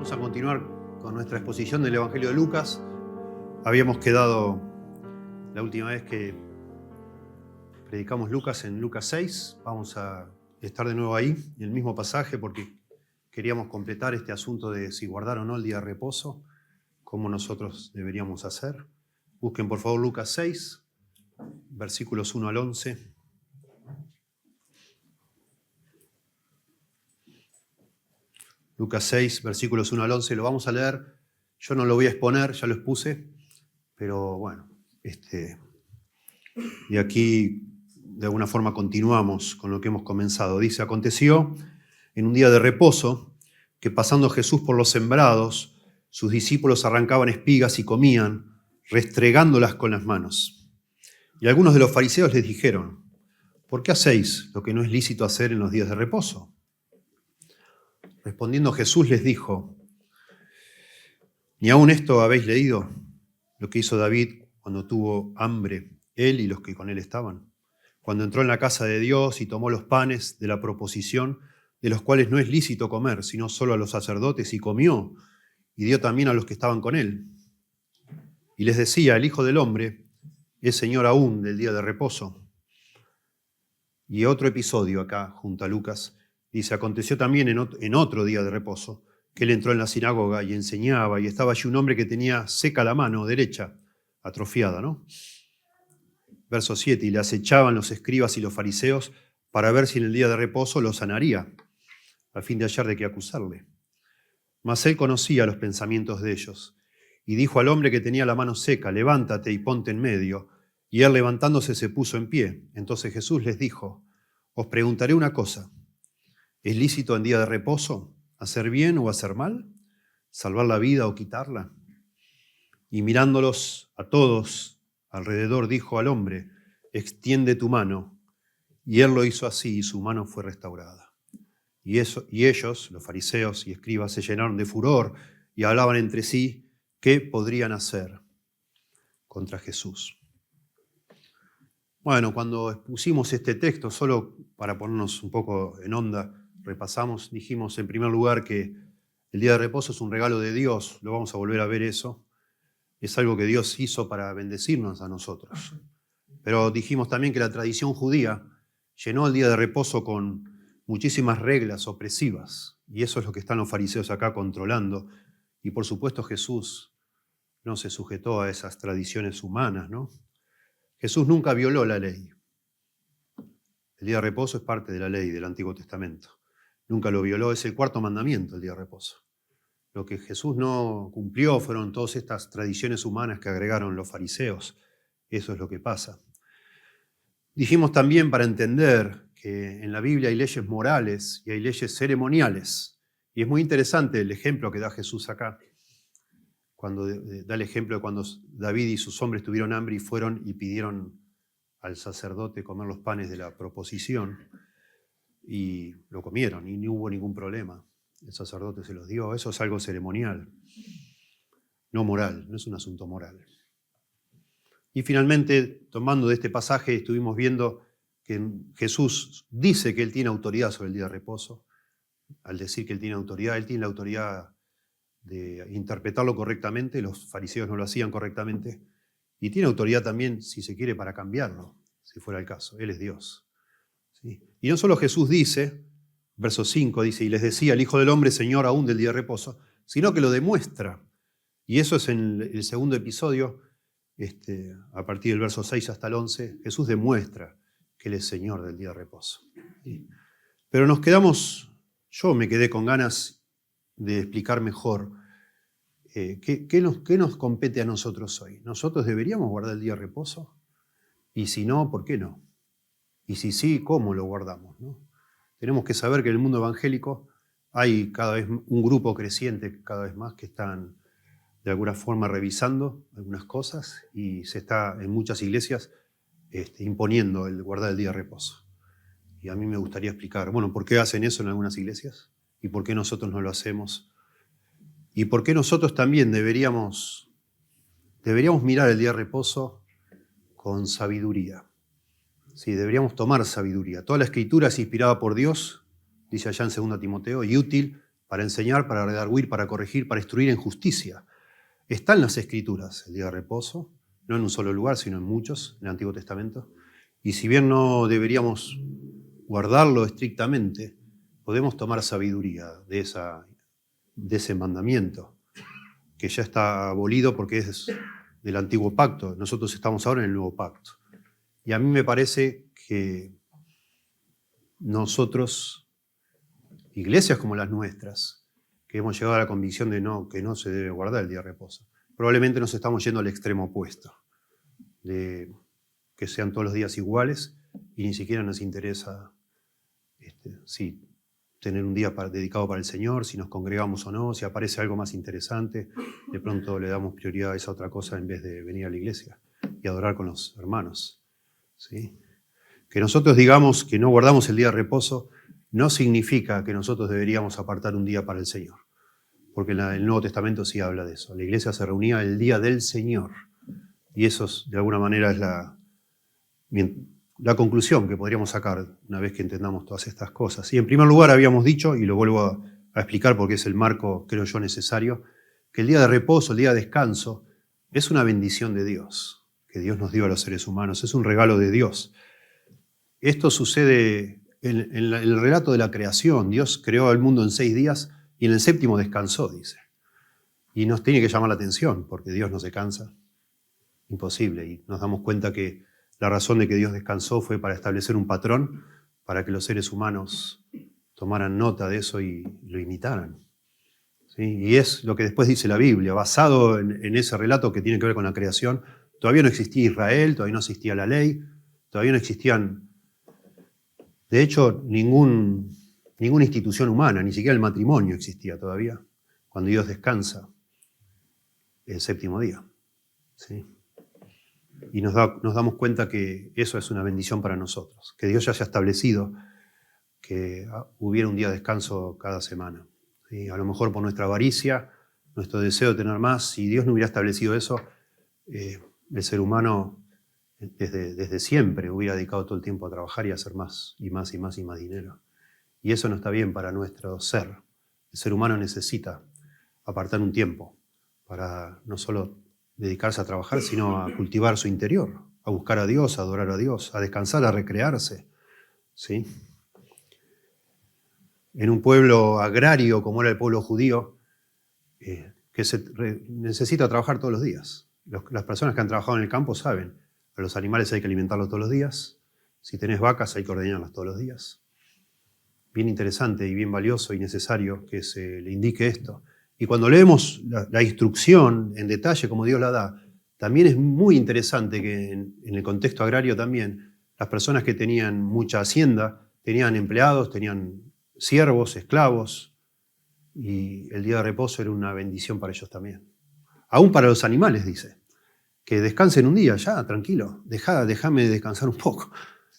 Vamos a continuar con nuestra exposición del Evangelio de Lucas. Habíamos quedado la última vez que predicamos Lucas en Lucas 6. Vamos a estar de nuevo ahí, en el mismo pasaje, porque queríamos completar este asunto de si guardar o no el día de reposo, cómo nosotros deberíamos hacer. Busquen por favor Lucas 6, versículos 1 al 11. Lucas 6, versículos 1 al 11, lo vamos a leer. Yo no lo voy a exponer, ya lo expuse, pero bueno, y aquí de alguna forma continuamos con lo que hemos comenzado. Dice, aconteció en un día de reposo que pasando Jesús por los sembrados, sus discípulos arrancaban espigas y comían, restregándolas con las manos. Y algunos de los fariseos les dijeron, ¿por qué hacéis lo que no es lícito hacer en los días de reposo? Respondiendo Jesús les dijo, ¿ni aun esto habéis leído? Lo que hizo David cuando tuvo hambre, él y los que con él estaban. Cuando entró en la casa de Dios y tomó los panes de la proposición, de los cuales no es lícito comer, sino solo a los sacerdotes, y comió, y dio también a los que estaban con él. Y les decía, el Hijo del Hombre es Señor aún del día de reposo. Y otro episodio acá, junto a Lucas, dice, aconteció también en otro día de reposo, que él entró en la sinagoga y enseñaba, y estaba allí un hombre que tenía seca la mano derecha, atrofiada, ¿no? Verso 7, y le acechaban los escribas y los fariseos para ver si en el día de reposo lo sanaría, a fin de hallar de qué acusarle. Mas él conocía los pensamientos de ellos, y dijo al hombre que tenía la mano seca, levántate y ponte en medio. Y él levantándose se puso en pie. Entonces Jesús les dijo, os preguntaré una cosa, ¿es lícito en día de reposo hacer bien o hacer mal? ¿Salvar la vida o quitarla? Y mirándolos a todos alrededor, dijo al hombre, extiende tu mano. Y él lo hizo así, y su mano fue restaurada. Y ellos, los fariseos y escribas, se llenaron de furor y hablaban entre sí qué podrían hacer contra Jesús. Bueno, cuando expusimos este texto, solo para ponernos un poco en onda, repasamos, dijimos en primer lugar que el día de reposo es un regalo de Dios, lo vamos a volver a ver eso, es algo que Dios hizo para bendecirnos a nosotros. Pero dijimos también que la tradición judía llenó el día de reposo con muchísimas reglas opresivas, y eso es lo que están los fariseos acá controlando, y por supuesto Jesús no se sujetó a esas tradiciones humanas, ¿no? Jesús nunca violó la ley. El día de reposo es parte de la ley del Antiguo Testamento. Nunca lo violó, es el cuarto mandamiento, el día de reposo. Lo que Jesús no cumplió fueron todas estas tradiciones humanas que agregaron los fariseos. Eso es lo que pasa. Dijimos también para entender que en la Biblia hay leyes morales y hay leyes ceremoniales. Y es muy interesante el ejemplo que da Jesús acá. Cuando da el ejemplo de cuando David y sus hombres tuvieron hambre y fueron y pidieron al sacerdote comer los panes de la proposición y lo comieron y no hubo ningún problema. El sacerdote se los dio. Eso es algo ceremonial, no moral, no es un asunto moral. Y finalmente, tomando de este pasaje, estuvimos viendo que Jesús dice que Él tiene autoridad sobre el día de reposo. Al decir que Él tiene la autoridad de interpretarlo correctamente, los fariseos no lo hacían correctamente, y tiene autoridad también, si se quiere, para cambiarlo, si fuera el caso. Él es Dios. ¿Sí? Y no solo Jesús dice, verso 5 dice, y les decía el Hijo del Hombre, Señor aún del día de reposo, sino que lo demuestra. Y eso es en el segundo episodio, a partir del verso 6 hasta el 11, Jesús demuestra que Él es Señor del día de reposo. ¿Sí? Pero yo me quedé con ganas de explicar mejor qué nos compete a nosotros hoy. ¿Nosotros deberíamos guardar el día de reposo? Y si no, ¿por qué no? Y si sí, ¿cómo lo guardamos, ¿no? Tenemos que saber que en el mundo evangélico hay cada vez un grupo creciente, cada vez más, que están de alguna forma revisando algunas cosas y se está en muchas iglesias imponiendo el guardar el día de reposo. Y a mí me gustaría explicar, bueno, ¿por qué hacen eso en algunas iglesias? ¿Y por qué nosotros no lo hacemos? ¿Y por qué nosotros también deberíamos mirar el día de reposo con sabiduría? Sí, deberíamos tomar sabiduría. Toda la Escritura es inspirada por Dios, dice allá en 2 Timoteo, y útil para enseñar, para redarguir, para corregir, para instruir en justicia. Está en las Escrituras el día de reposo, no en un solo lugar, sino en muchos, en el Antiguo Testamento. Y si bien no deberíamos guardarlo estrictamente, podemos tomar sabiduría de ese mandamiento, que ya está abolido porque es del Antiguo Pacto. Nosotros estamos ahora en el Nuevo Pacto. Y a mí me parece que nosotros, iglesias como las nuestras, que hemos llegado a la convicción de que no se debe guardar el día de reposo, probablemente nos estamos yendo al extremo opuesto, de que sean todos los días iguales y ni siquiera nos interesa tener un día dedicado para el Señor, si nos congregamos o no, si aparece algo más interesante, de pronto le damos prioridad a esa otra cosa en vez de venir a la iglesia y adorar con los hermanos. ¿Sí? Que nosotros digamos que no guardamos el día de reposo no significa que nosotros deberíamos apartar un día para el Señor, porque el Nuevo Testamento sí habla de eso. La iglesia se reunía el día del Señor y eso de alguna manera es la conclusión que podríamos sacar una vez que entendamos todas estas cosas. Y en primer lugar habíamos dicho, y lo vuelvo a explicar porque es el marco, creo yo, necesario, que el día de reposo, el día de descanso, es una bendición de Dios, que Dios nos dio a los seres humanos, es un regalo de Dios. Esto sucede en el relato de la creación. Dios creó el mundo en 6 días y en el 7º descansó, dice. Y nos tiene que llamar la atención, porque Dios no se cansa. Imposible. Y nos damos cuenta que la razón de que Dios descansó fue para establecer un patrón, para que los seres humanos tomaran nota de eso y lo imitaran. ¿Sí? Y es lo que después dice la Biblia, basado en ese relato que tiene que ver con la creación. Todavía no existía Israel, todavía no existía la ley, todavía no existían, de hecho, ninguna institución humana, ni siquiera el matrimonio existía todavía, cuando Dios descansa el 7º día. ¿Sí? Y nos damos cuenta que eso es una bendición para nosotros, que Dios ya haya establecido que hubiera un día de descanso cada semana. ¿Sí? A lo mejor por nuestra avaricia, nuestro deseo de tener más, si Dios no hubiera establecido eso, el ser humano desde siempre hubiera dedicado todo el tiempo a trabajar y a hacer más y más y más y más dinero. Y eso no está bien para nuestro ser. El ser humano necesita apartar un tiempo para no solo dedicarse a trabajar, sino a cultivar su interior, a buscar a Dios, a adorar a Dios, a descansar, a recrearse. ¿Sí? En un pueblo agrario como era el pueblo judío, que necesita trabajar todos los días. Las personas que han trabajado en el campo saben, a los animales hay que alimentarlos todos los días, si tenés vacas hay que ordeñarlas todos los días. Bien interesante y bien valioso y necesario que se le indique esto. Y cuando leemos la instrucción en detalle como Dios la da, también es muy interesante que en el contexto agrario también, las personas que tenían mucha hacienda, tenían empleados, tenían siervos, esclavos, y el día de reposo era una bendición para ellos también. Aún para los animales, dice, que descansen un día, ya, tranquilo, déjame descansar un poco.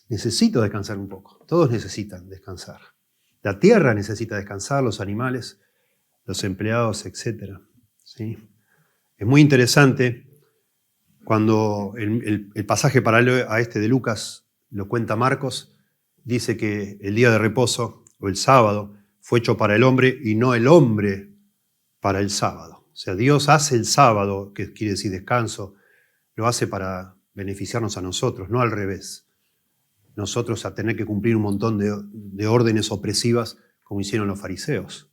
Necesito descansar un poco, todos necesitan descansar. La tierra necesita descansar, los animales, los empleados, etc. ¿Sí? Es muy interesante cuando el pasaje paralelo a este de Lucas lo cuenta Marcos, dice que el día de reposo, o el sábado, fue hecho para el hombre y no el hombre para el sábado. O sea, Dios hace el sábado, que quiere decir descanso, lo hace para beneficiarnos a nosotros, no al revés. Nosotros a tener que cumplir un montón de órdenes opresivas como hicieron los fariseos.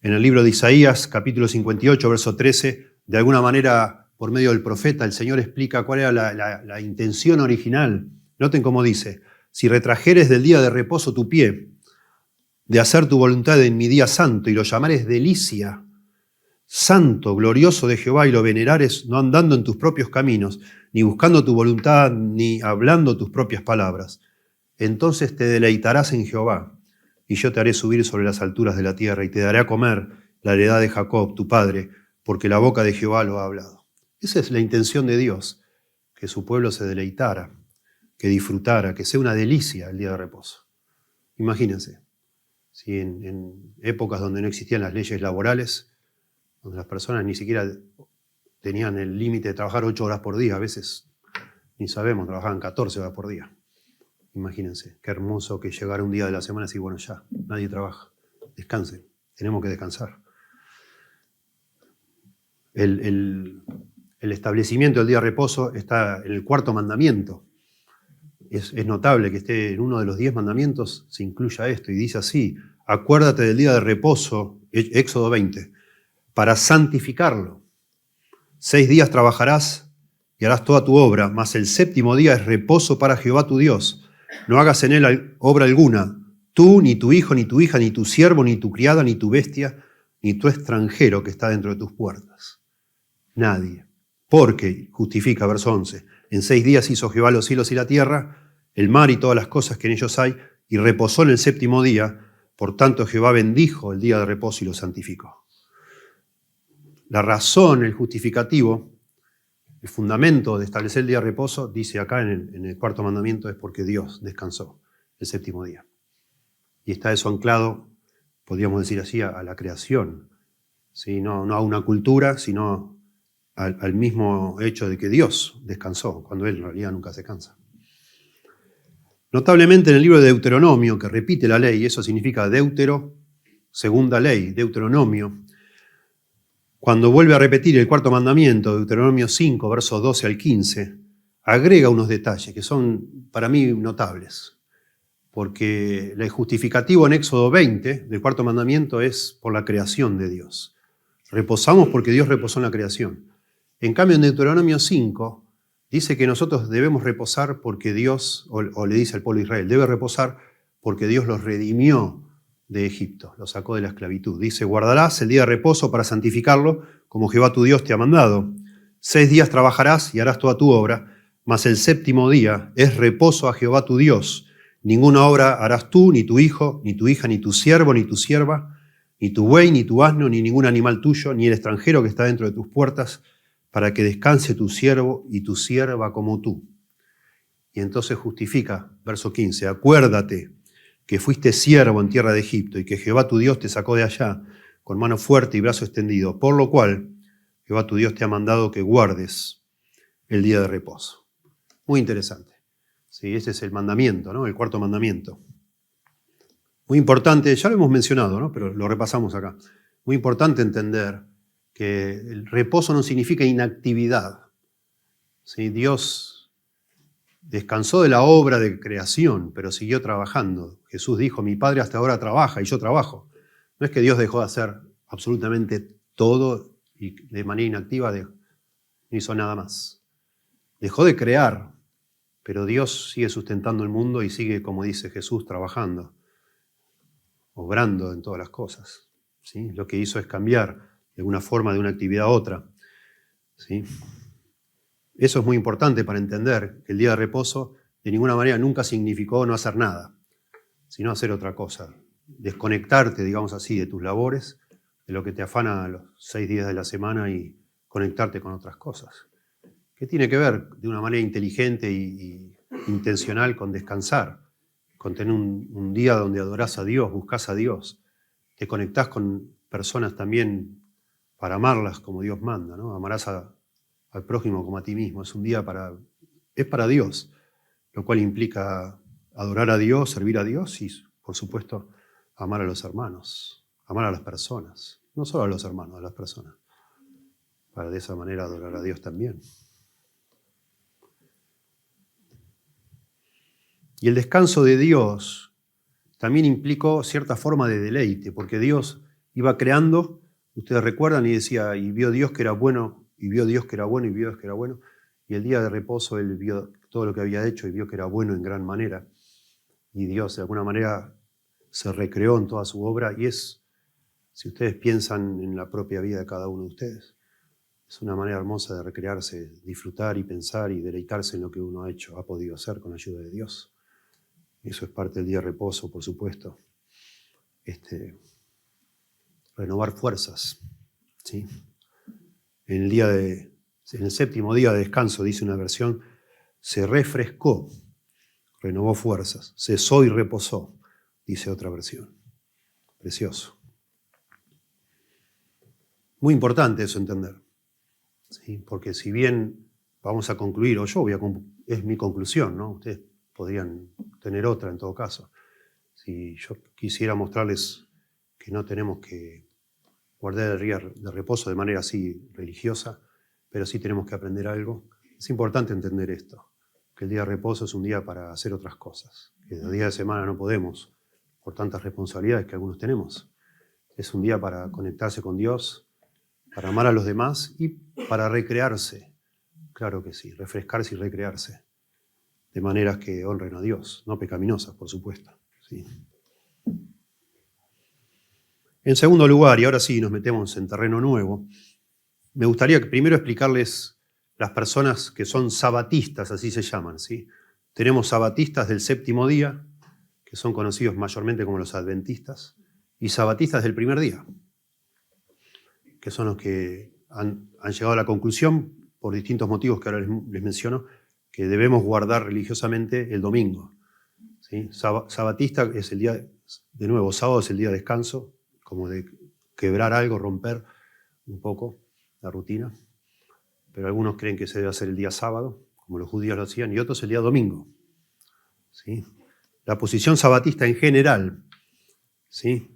En el libro de Isaías, capítulo 58, verso 13, de alguna manera, por medio del profeta, el Señor explica cuál era la intención original. Noten cómo dice, si retrajeres del día de reposo tu pie, de hacer tu voluntad en mi día santo, y lo llamares delicia, santo, glorioso de Jehová, y lo venerares no andando en tus propios caminos, ni buscando tu voluntad, ni hablando tus propias palabras, entonces te deleitarás en Jehová, y yo te haré subir sobre las alturas de la tierra, y te daré a comer la heredad de Jacob, tu padre, porque la boca de Jehová lo ha hablado. Esa es la intención de Dios, que su pueblo se deleitara, que disfrutara, que sea una delicia el día de reposo. Imagínense, si en épocas donde no existían las leyes laborales, donde las personas ni siquiera tenían el límite de trabajar 8 horas por día, a veces ni sabemos, trabajaban 14 horas por día. Imagínense, qué hermoso que llegara un día de la semana y decir, bueno, ya, nadie trabaja, descansen. tenemos que descansar. El establecimiento del día de reposo está en el 4º mandamiento. Es notable que esté en uno de los 10 mandamientos, se incluya esto, y dice así: acuérdate del día de reposo, Éxodo 20, para santificarlo. 6 días trabajarás y harás toda tu obra, mas el 7º día es reposo para Jehová tu Dios. No hagas en él obra alguna, tú, ni tu hijo, ni tu hija, ni tu siervo, ni tu criada, ni tu bestia, ni tu extranjero que está dentro de tus puertas. Nadie. Porque, justifica, verso 11, en 6 días hizo Jehová los cielos y la tierra, el mar y todas las cosas que en ellos hay, y reposó en el 7º día. Por tanto, Jehová bendijo el día de reposo y lo santificó. La razón, el justificativo, el fundamento de establecer el día de reposo, dice acá en el 4º mandamiento, es porque Dios descansó el 7º día. Y está eso anclado, podríamos decir así, a la creación. ¿Sí? No a una cultura, sino al mismo hecho de que Dios descansó, cuando Él en realidad nunca se cansa. Notablemente en el libro de Deuteronomio, que repite la ley, eso significa deutero, segunda ley, Deuteronomio, cuando vuelve a repetir el 4º mandamiento, Deuteronomio 5, versos 12 al 15, agrega unos detalles que son para mí notables. Porque el justificativo en Éxodo 20 del 4º mandamiento es por la creación de Dios. Reposamos porque Dios reposó en la creación. En cambio, en Deuteronomio 5 dice que nosotros debemos reposar porque Dios, o le dice al pueblo de Israel, debe reposar porque Dios los redimió de Egipto, los sacó de la esclavitud. Dice: guardarás el día de reposo para santificarlo, como Jehová tu Dios te ha mandado. 6 días trabajarás y harás toda tu obra, mas el 7º día es reposo a Jehová tu Dios. Ninguna obra harás tú, ni tu hijo, ni tu hija, ni tu siervo, ni tu sierva, ni tu buey, ni tu asno, ni ningún animal tuyo, ni el extranjero que está dentro de tus puertas, para que descanse tu siervo y tu sierva como tú. Y entonces justifica, verso 15, acuérdate que fuiste siervo en tierra de Egipto y que Jehová tu Dios te sacó de allá con mano fuerte y brazo extendido, por lo cual Jehová tu Dios te ha mandado que guardes el día de reposo. Muy interesante. Sí, ese es el mandamiento, ¿no? El 4º mandamiento. Muy importante, ya lo hemos mencionado, ¿no? Pero lo repasamos acá. Muy importante entender que el reposo no significa inactividad. ¿Sí? Dios descansó de la obra de creación, pero siguió trabajando. Jesús dijo: mi Padre hasta ahora trabaja y yo trabajo. No es que Dios dejó de hacer absolutamente todo y de manera inactiva no hizo nada más. Dejó de crear, pero Dios sigue sustentando el mundo y sigue, como dice Jesús, trabajando, obrando en todas las cosas. ¿Sí? Lo que hizo es cambiar de alguna forma de una actividad a otra. ¿Sí? Eso es muy importante para entender que el día de reposo de ninguna manera nunca significó no hacer nada, sino hacer otra cosa. Desconectarte, digamos así, de tus labores, de lo que te afana los 6 días de la semana y conectarte con otras cosas. Que tiene que ver de una manera inteligente y intencional con descansar, con tener un día donde adorás a Dios, buscás a Dios, te conectás con personas también para amarlas como Dios manda, ¿no? Amarás al prójimo como a ti mismo. Es un día es para Dios, lo cual implica adorar a Dios, servir a Dios y, por supuesto, amar a los hermanos, amar a las personas, no solo a los hermanos, a las personas, para de esa manera adorar a Dios también. Y el descanso de Dios también implicó cierta forma de deleite, porque Dios iba creando, ustedes recuerdan, y decía, y vio Dios que era bueno, y vio Dios que era bueno, y vio Dios que era bueno, y el día de reposo Él vio todo lo que había hecho y vio que era bueno en gran manera, y Dios de alguna manera se recreó en toda su obra, y si ustedes piensan en la propia vida de cada uno de ustedes, es una manera hermosa de recrearse, disfrutar y pensar y deleitarse en lo que uno ha podido hacer con la ayuda de Dios. Eso es parte del día de reposo, por supuesto. Renovar fuerzas. ¿Sí? En el 7º día de descanso, dice una versión, se refrescó, renovó fuerzas, cesó y reposó, dice otra versión. Precioso. Muy importante eso entender. ¿Sí? Porque si bien vamos a concluir, o yo es mi conclusión, ¿no? Ustedes podrían tener otra en todo caso. Si yo quisiera mostrarles que no tenemos que guardar el día de reposo de manera así religiosa, pero sí tenemos que aprender algo. Es importante entender esto, que el día de reposo es un día para hacer otras cosas, que los días de semana no podemos, por tantas responsabilidades que algunos tenemos. Es un día para conectarse con Dios, para amar a los demás y para recrearse. Claro que sí, refrescarse y recrearse, de maneras que honren a Dios, no pecaminosas, por supuesto. Sí. En segundo lugar, y ahora sí nos metemos en terreno nuevo, me gustaría primero explicarles las personas que son sabatistas, así se llaman, ¿sí? Tenemos sabatistas del séptimo día, que son conocidos mayormente como los adventistas, y sabatistas del primer día, que son los que han llegado a la conclusión, por distintos motivos que ahora les menciono, que debemos guardar religiosamente el domingo. ¿Sí? Sabatista es el día, de nuevo, sábado es el día de descanso, como de quebrar algo, romper un poco la rutina. Pero algunos creen que se debe hacer el día sábado, como los judíos lo hacían, y otros el día domingo. ¿Sí? La posición sabatista en general, ¿sí?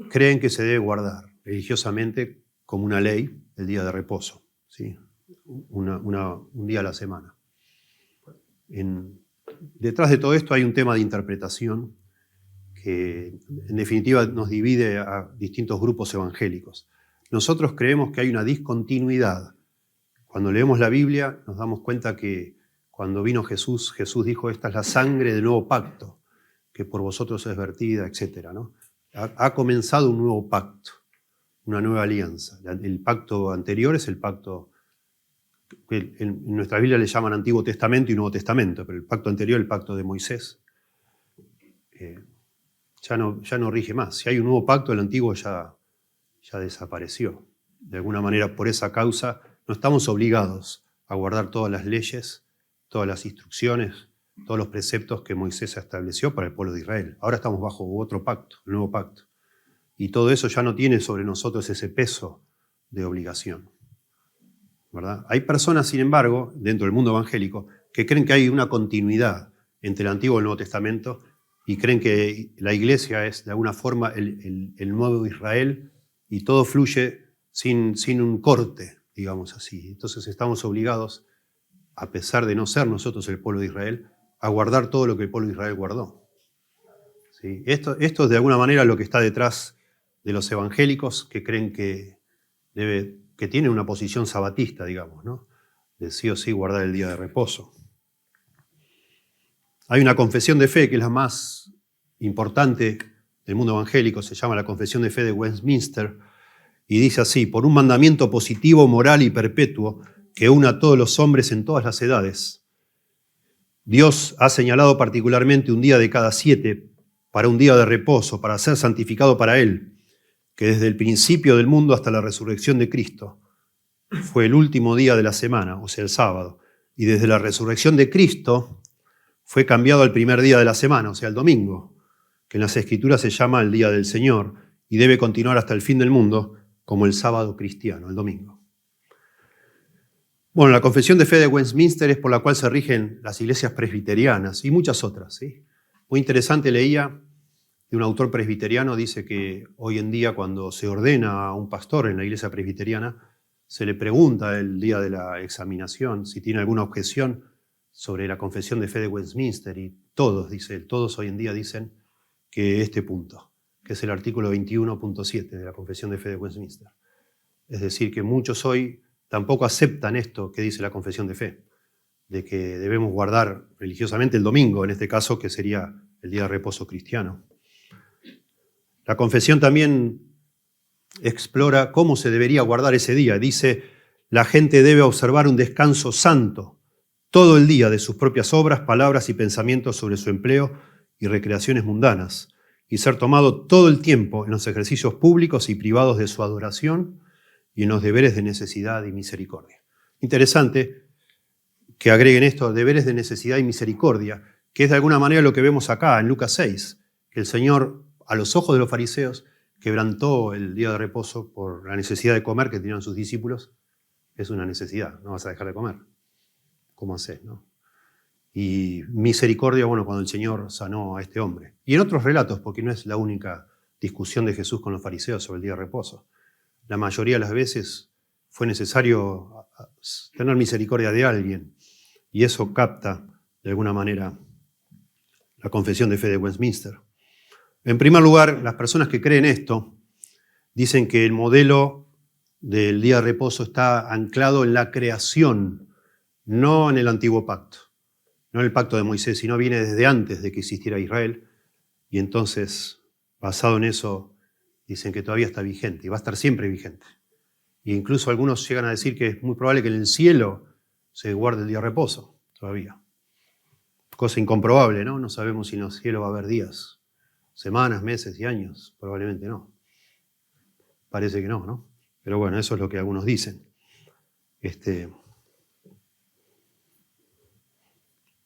Creen que se debe guardar religiosamente como una ley el día de reposo, ¿sí? Un día a la semana. Detrás de todo esto hay un tema de interpretación que en definitiva nos divide a distintos grupos evangélicos. Nosotros creemos que hay una discontinuidad. Cuando leemos la Biblia nos damos cuenta que cuando vino Jesús, Jesús dijo: esta es la sangre del nuevo pacto, que por vosotros es vertida, etc., ¿no? Ha comenzado un nuevo pacto, una nueva alianza. El pacto anterior es el pacto que en nuestra Biblia le llaman Antiguo Testamento y Nuevo Testamento, pero el pacto anterior, el pacto de Moisés, ya no rige más. Si hay un nuevo pacto, el antiguo ya desapareció. De alguna manera, por esa causa, no estamos obligados a guardar todas las leyes, todas las instrucciones, todos los preceptos que Moisés estableció para el pueblo de Israel. Ahora estamos bajo otro pacto, el nuevo pacto. Y todo eso ya no tiene sobre nosotros ese peso de obligación, ¿verdad? Hay personas, sin embargo, dentro del mundo evangélico, que creen que hay una continuidad entre el Antiguo y el Nuevo Testamento y creen que la iglesia es, de alguna forma, el nuevo Israel y todo fluye sin un corte, digamos así. Entonces estamos obligados, a pesar de no ser nosotros el pueblo de Israel, a guardar todo lo que el pueblo de Israel guardó. ¿Sí? Esto es de alguna manera lo que está detrás de los evangélicos que creen que tienen una posición sabatista, digamos, ¿no? De sí o sí guardar el día de reposo. Hay una confesión de fe que es la más importante del mundo evangélico, se llama la Confesión de Fe de Westminster, y dice así: por un mandamiento positivo, moral y perpetuo que una a todos los hombres en todas las edades, Dios ha señalado particularmente un día de cada 7 para un día de reposo, para ser santificado para Él, que desde el principio del mundo hasta la resurrección de Cristo fue el último día de la semana, o sea, el sábado, y desde la resurrección de Cristo fue cambiado al primer día de la semana, o sea, el domingo, que en las Escrituras se llama el día del Señor y debe continuar hasta el fin del mundo como el sábado cristiano, el domingo. Bueno, la confesión de fe de Westminster es por la cual se rigen las iglesias presbiterianas y muchas otras, ¿sí? Muy interesante, leía de un autor presbiteriano, dice que hoy en día cuando se ordena a un pastor en la iglesia presbiteriana, se le pregunta el día de la examinación si tiene alguna objeción sobre la confesión de fe de Westminster, y todos, dice él, todos hoy en día dicen que este punto, que es el artículo 21.7 de la confesión de fe de Westminster. Es decir, que muchos hoy tampoco aceptan esto que dice la confesión de fe, de que debemos guardar religiosamente el domingo, en este caso, que sería el día de reposo cristiano. La confesión también explora cómo se debería guardar ese día. Dice: la gente debe observar un descanso santo todo el día de sus propias obras, palabras y pensamientos sobre su empleo y recreaciones mundanas, y ser tomado todo el tiempo en los ejercicios públicos y privados de su adoración y en los deberes de necesidad y misericordia. Interesante que agreguen esto, deberes de necesidad y misericordia, que es de alguna manera lo que vemos acá en Lucas 6, que el Señor, a los ojos de los fariseos, quebrantó el día de reposo por la necesidad de comer que tenían sus discípulos. Es una necesidad, no vas a dejar de comer. ¿Cómo haces, no? Y misericordia, bueno, cuando el Señor sanó a este hombre. Y en otros relatos, porque no es la única discusión de Jesús con los fariseos sobre el día de reposo. La mayoría de las veces fue necesario tener misericordia de alguien. Y eso capta, de alguna manera, la confesión de fe de Westminster. En primer lugar, las personas que creen esto dicen que el modelo del día de reposo está anclado en la creación, no en el antiguo pacto, no en el pacto de Moisés, sino viene desde antes de que existiera Israel. Y entonces, basado en eso, dicen que todavía está vigente y va a estar siempre vigente. E incluso algunos llegan a decir que es muy probable que en el cielo se guarde el día de reposo todavía. Cosa incomprobable, ¿no? No sabemos si en el cielo va a haber días, semanas, meses y años. Probablemente no. Parece que no, ¿no? Pero bueno, eso es lo que algunos dicen.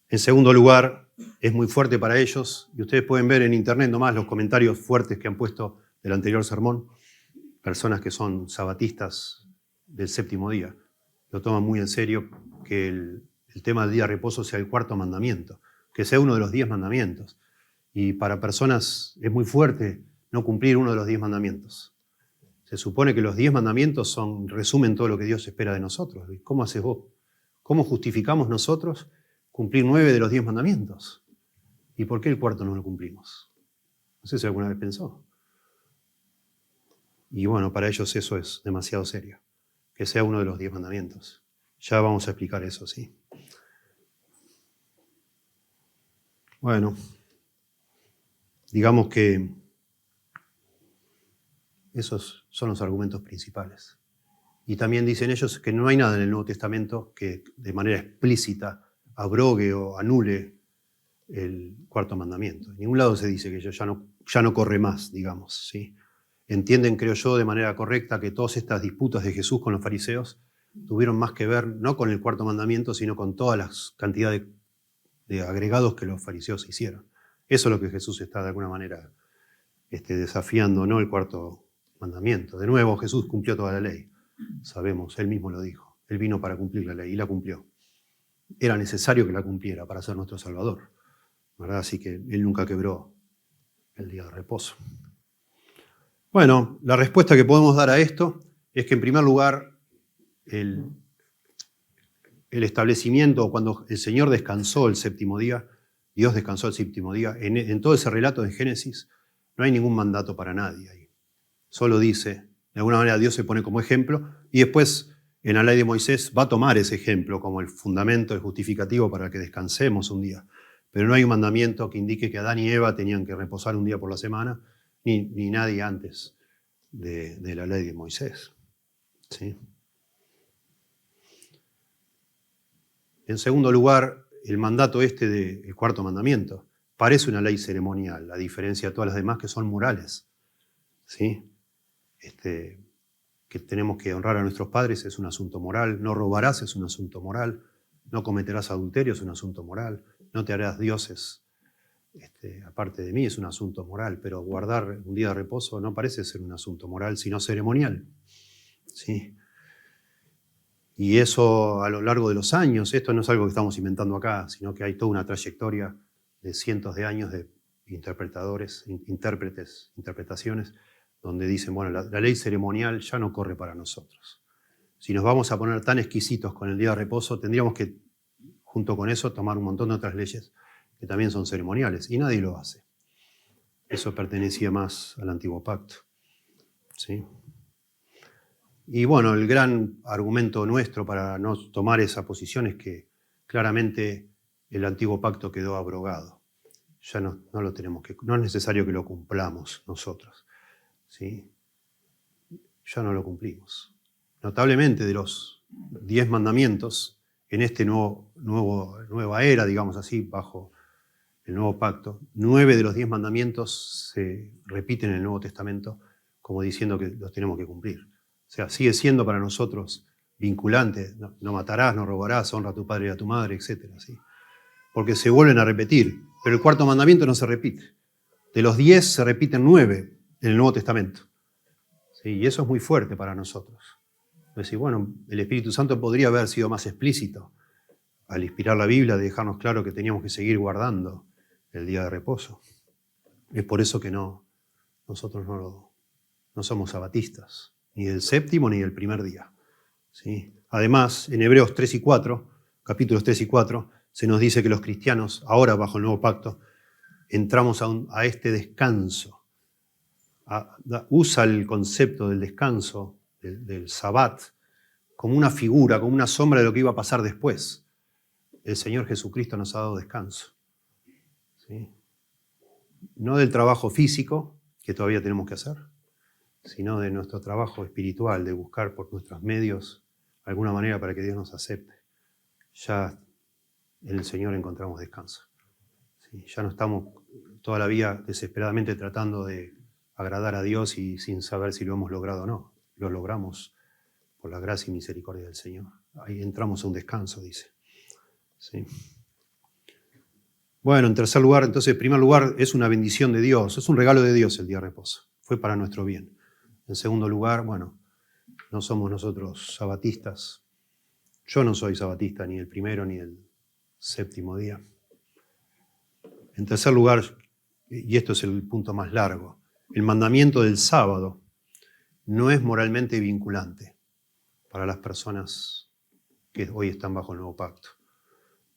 En segundo lugar, es muy fuerte para ellos, y ustedes pueden ver en internet nomás los comentarios fuertes que han puesto del anterior sermón, personas que son sabatistas del séptimo día. Lo toman muy en serio que el tema del día de reposo sea el cuarto mandamiento, que sea uno de los 10 mandamientos. Y para personas es muy fuerte no cumplir uno de los 10 mandamientos. Se supone que los 10 mandamientos resumen todo lo que Dios espera de nosotros. ¿Cómo haces vos? ¿Cómo justificamos nosotros cumplir 9 de los 10 mandamientos? ¿Y por qué el cuarto no lo cumplimos? No sé si alguna vez pensó. Y bueno, para ellos eso es demasiado serio, que sea uno de los 10 mandamientos. Ya vamos a explicar eso, sí. Bueno, digamos que esos son los argumentos principales. Y también dicen ellos que no hay nada en el Nuevo Testamento que de manera explícita abrogue o anule el cuarto mandamiento. En ningún lado se dice que ya no corre más, digamos, ¿sí? Entienden, creo yo, de manera correcta que todas estas disputas de Jesús con los fariseos tuvieron más que ver no con el cuarto mandamiento, sino con todas las cantidades de agregados que los fariseos hicieron. Eso es lo que Jesús está de alguna manera desafiando, no el cuarto mandamiento. De nuevo, Jesús cumplió toda la ley. Sabemos, él mismo lo dijo. Él vino para cumplir la ley y la cumplió. Era necesario que la cumpliera para ser nuestro Salvador, ¿verdad? Así que él nunca quebró el día de reposo. Bueno, la respuesta que podemos dar a esto es que en primer lugar el establecimiento, cuando el Señor descansó el séptimo día, Dios descansó el séptimo día, en todo ese relato de Génesis no hay ningún mandato para nadie ahí. Solo dice, de alguna manera Dios se pone como ejemplo y después en la ley de Moisés va a tomar ese ejemplo como el fundamento, el justificativo para que descansemos un día. Pero no hay un mandamiento que indique que Adán y Eva tenían que reposar un día por la semana, ni nadie antes de la ley de Moisés. ¿Sí? En segundo lugar, el mandato del cuarto mandamiento parece una ley ceremonial, a diferencia de todas las demás que son morales. ¿Sí? Que tenemos que honrar a nuestros padres es un asunto moral, no robarás es un asunto moral, no cometerás adulterio es un asunto moral, no te harás dioses aparte de mí es un asunto moral, pero guardar un día de reposo no parece ser un asunto moral, sino ceremonial. ¿Sí? Y eso a lo largo de los años, esto no es algo que estamos inventando acá, sino que hay toda una trayectoria de cientos de años de interpretaciones, donde dicen, bueno, la ley ceremonial ya no corre para nosotros. Si nos vamos a poner tan exquisitos con el día de reposo, tendríamos que, junto con eso, tomar un montón de otras leyes que también son ceremoniales, y nadie lo hace. Eso pertenecía más al antiguo pacto. ¿Sí? Y bueno, el gran argumento nuestro para no tomar esa posición es que claramente el antiguo pacto quedó abrogado. Ya no es necesario que lo cumplamos nosotros. ¿Sí? Ya no lo cumplimos. Notablemente de los 10 mandamientos, en esta nueva era, digamos así, bajo el nuevo pacto, 9 de los 10 mandamientos se repiten en el Nuevo Testamento como diciendo que los tenemos que cumplir. O sea, sigue siendo para nosotros vinculante, no matarás, no robarás, honra a tu padre y a tu madre, etc. ¿Sí? Porque se vuelven a repetir, pero el cuarto mandamiento no se repite. De los 10 se repiten 9 en el Nuevo Testamento. ¿Sí? Y eso es muy fuerte para nosotros. Es decir, bueno, el Espíritu Santo podría haber sido más explícito al inspirar la Biblia, de dejarnos claro que teníamos que seguir guardando el día de reposo. Es por eso que nosotros no somos sabatistas, ni del séptimo ni del primer día. ¿Sí? Además, en Hebreos 3 y 4, capítulos 3 y 4, se nos dice que los cristianos, ahora bajo el nuevo pacto, entramos a este descanso. Usa el concepto del descanso, del sabbat, como una figura, como una sombra de lo que iba a pasar después. El Señor Jesucristo nos ha dado descanso. ¿Sí? No del trabajo físico, que todavía tenemos que hacer, sino de nuestro trabajo espiritual, de buscar por nuestros medios alguna manera para que Dios nos acepte. Ya en el Señor encontramos descanso. ¿Sí? Ya no estamos toda la vida desesperadamente tratando de agradar a Dios y sin saber si lo hemos logrado o no. Lo logramos por la gracia y misericordia del Señor. Ahí entramos a un descanso, dice. ¿Sí? Bueno, en tercer lugar, entonces, en primer lugar, es una bendición de Dios, es un regalo de Dios el día de reposo. Fue para nuestro bien. En segundo lugar, bueno, no somos nosotros sabatistas. Yo no soy sabatista ni el primero ni el séptimo día. En tercer lugar, y esto es el punto más largo, el mandamiento del sábado no es moralmente vinculante para las personas que hoy están bajo el nuevo pacto.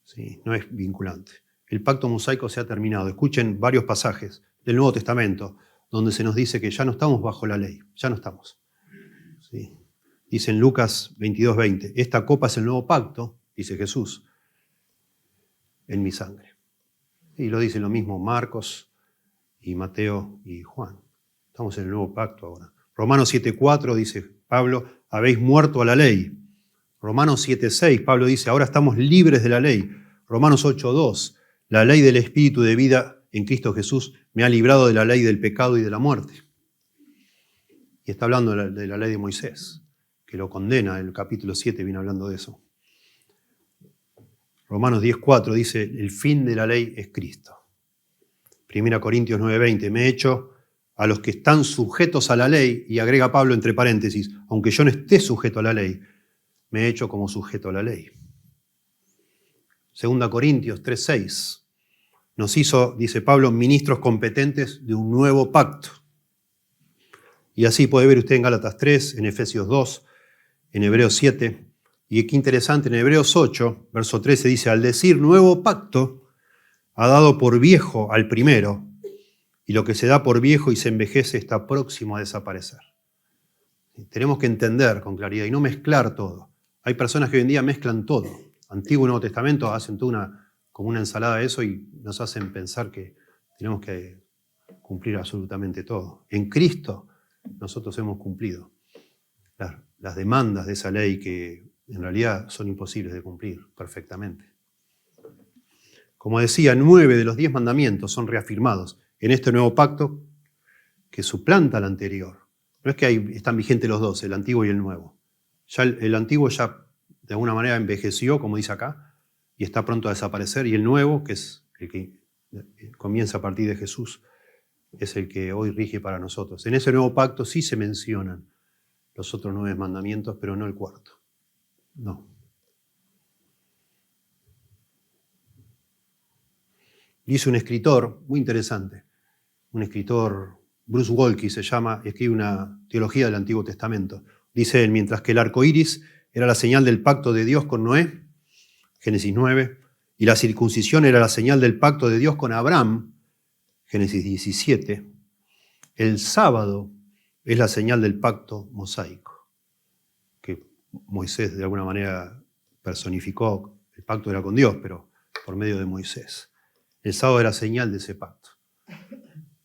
¿Sí? No es vinculante. El pacto mosaico se ha terminado. Escuchen varios pasajes del Nuevo Testamento donde se nos dice que ya no estamos bajo la ley, ya no estamos. ¿Sí? Dice en Lucas 22:20, esta copa es el nuevo pacto, dice Jesús, en mi sangre. Y lo dicen lo mismo Marcos y Mateo y Juan. Estamos en el nuevo pacto ahora. Romanos 7:4 dice Pablo, habéis muerto a la ley. Romanos 7:6, Pablo dice, ahora estamos libres de la ley. Romanos 8:2, la ley del Espíritu de vida en Cristo Jesús me ha librado de la ley del pecado y de la muerte. Y está hablando de la ley de Moisés, que lo condena, el capítulo 7 viene hablando de eso. Romanos 10:4 dice, el fin de la ley es Cristo. 1 Corintios 9:20, me he hecho a los que están sujetos a la ley, y agrega Pablo entre paréntesis, aunque yo no esté sujeto a la ley, me he hecho como sujeto a la ley. 2 Corintios 3:6, nos hizo, dice Pablo, ministros competentes de un nuevo pacto. Y así puede ver usted en Gálatas 3, en Efesios 2, en Hebreos 7, y qué interesante, en Hebreos 8, verso 13 dice, al decir nuevo pacto, ha dado por viejo al primero, y lo que se da por viejo y se envejece está próximo a desaparecer. Tenemos que entender con claridad y no mezclar todo. Hay personas que hoy en día mezclan todo. Antiguo y Nuevo Testamento hacen como una ensalada de eso y nos hacen pensar que tenemos que cumplir absolutamente todo. En Cristo nosotros hemos cumplido las demandas de esa ley que en realidad son imposibles de cumplir perfectamente. Como decía, 9 de los 10 mandamientos son reafirmados en este nuevo pacto que suplanta al anterior. No es que están vigentes los dos, el antiguo y el nuevo. Ya el antiguo ya de alguna manera envejeció, como dice acá, y está pronto a desaparecer, y el nuevo, que es el que comienza a partir de Jesús, es el que hoy rige para nosotros. En ese nuevo pacto sí se mencionan los otros 9 mandamientos, pero no el cuarto. No. Dice un escritor muy interesante, un escritor, Bruce Waltke se llama, escribe una teología del Antiguo Testamento. Dice él, mientras que el arco iris era la señal del pacto de Dios con Noé, Génesis 9, y la circuncisión era la señal del pacto de Dios con Abraham, Génesis 17, el sábado es la señal del pacto mosaico, que Moisés de alguna manera personificó. El pacto era con Dios, pero por medio de Moisés. El sábado era señal de ese pacto,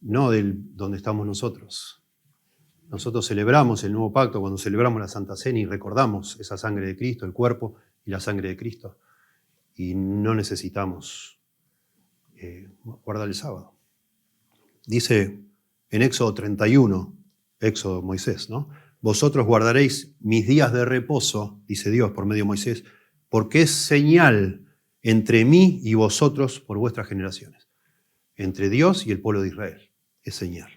no del donde estamos nosotros. Nosotros celebramos el nuevo pacto cuando celebramos la Santa Cena y recordamos esa sangre de Cristo, el cuerpo y la sangre de Cristo. Y no necesitamos guardar el sábado. Dice en Éxodo 31, Éxodo Moisés, ¿no? Vosotros guardaréis mis días de reposo, dice Dios por medio de Moisés, porque es señal entre mí y vosotros por vuestras generaciones. Entre Dios y el pueblo de Israel. Es señal.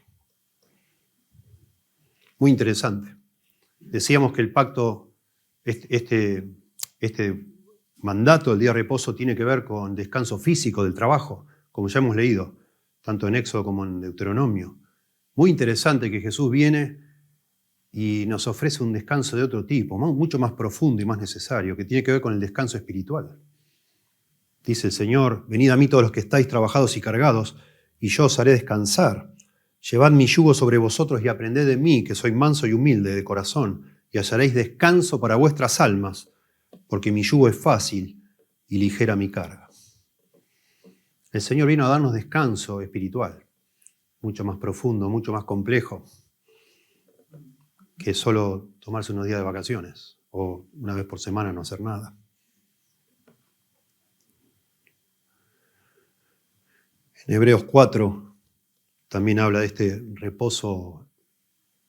Muy interesante. Decíamos que el pacto, este mandato del día de reposo tiene que ver con descanso físico del trabajo, como ya hemos leído, tanto en Éxodo como en Deuteronomio. Muy interesante que Jesús viene y nos ofrece un descanso de otro tipo, mucho más profundo y más necesario, que tiene que ver con el descanso espiritual. Dice el Señor: venid a mí todos los que estáis trabajados y cargados, y yo os haré descansar. Llevad mi yugo sobre vosotros y aprended de mí, que soy manso y humilde de corazón, y hallaréis descanso para vuestras almas, porque mi yugo es fácil y ligera mi carga. El Señor vino a darnos descanso espiritual, mucho más profundo, mucho más complejo, que solo tomarse unos días de vacaciones o una vez por semana no hacer nada. En Hebreos 4 también habla de este reposo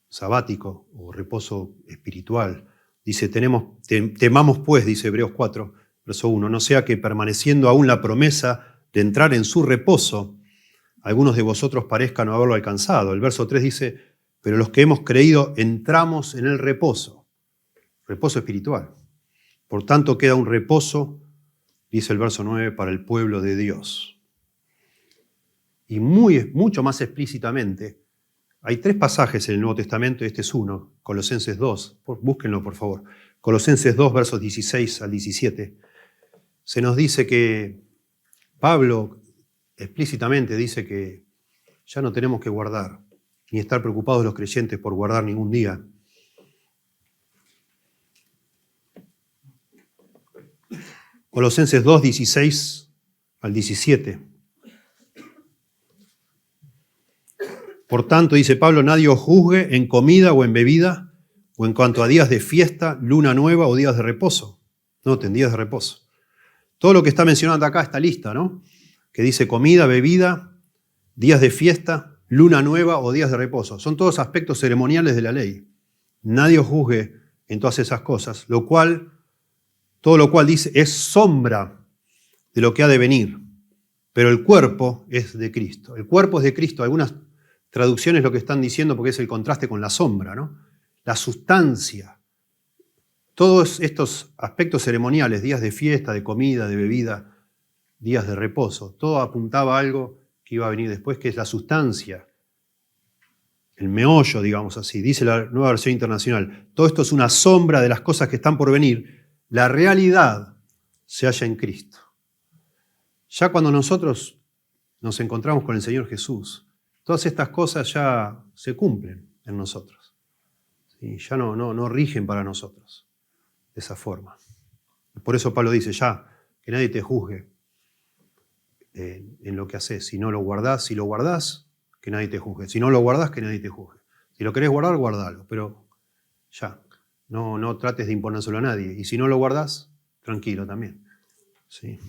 sabático o reposo espiritual. Dice: temamos pues, dice Hebreos 4, verso 1, no sea que permaneciendo aún la promesa de entrar en su reposo, algunos de vosotros parezcan no haberlo alcanzado. El verso 3 dice: pero los que hemos creído entramos en el reposo espiritual. Por tanto queda un reposo, dice el verso 9, para el pueblo de Dios. Y mucho más explícitamente, hay 3 pasajes en el Nuevo Testamento, y este es uno, Colosenses 2, búsquenlo por favor. Colosenses 2, versos 16 al 17. Se nos dice que Pablo explícitamente dice que ya no tenemos que guardar, ni estar preocupados los creyentes por guardar ningún día. Colosenses 2, 16 al 17. Por tanto, dice Pablo, nadie os juzgue en comida o en bebida, o en cuanto a días de fiesta, luna nueva o días de reposo. Noten, días de reposo. Todo lo que está mencionando acá, esta lista, ¿no? Que dice comida, bebida, días de fiesta, luna nueva o días de reposo. Son todos aspectos ceremoniales de la ley. Nadie os juzgue en todas esas cosas, todo lo cual dice es sombra de lo que ha de venir, pero el cuerpo es de Cristo. El cuerpo es de Cristo. Algunas traducciones lo que están diciendo, porque es el contraste con la sombra, ¿no? La sustancia. Todos estos aspectos ceremoniales, días de fiesta, de comida, de bebida, días de reposo, todo apuntaba a algo que iba a venir después, que es la sustancia, el meollo, digamos así. Dice la Nueva Versión Internacional: todo esto es una sombra de las cosas que están por venir. La realidad se halla en Cristo. Ya cuando nosotros nos encontramos con el Señor Jesús, todas estas cosas ya se cumplen en nosotros. ¿Sí? Ya no rigen para nosotros de esa forma. Por eso Pablo dice: ya, que nadie te juzgue en lo que haces. Si no lo guardás, si lo guardás, que nadie te juzgue. Si no lo guardás, que nadie te juzgue. Si lo querés guardar, guardalo. Pero ya, no trates de imponérselo a nadie. Y si no lo guardás, tranquilo también. ¿Sí?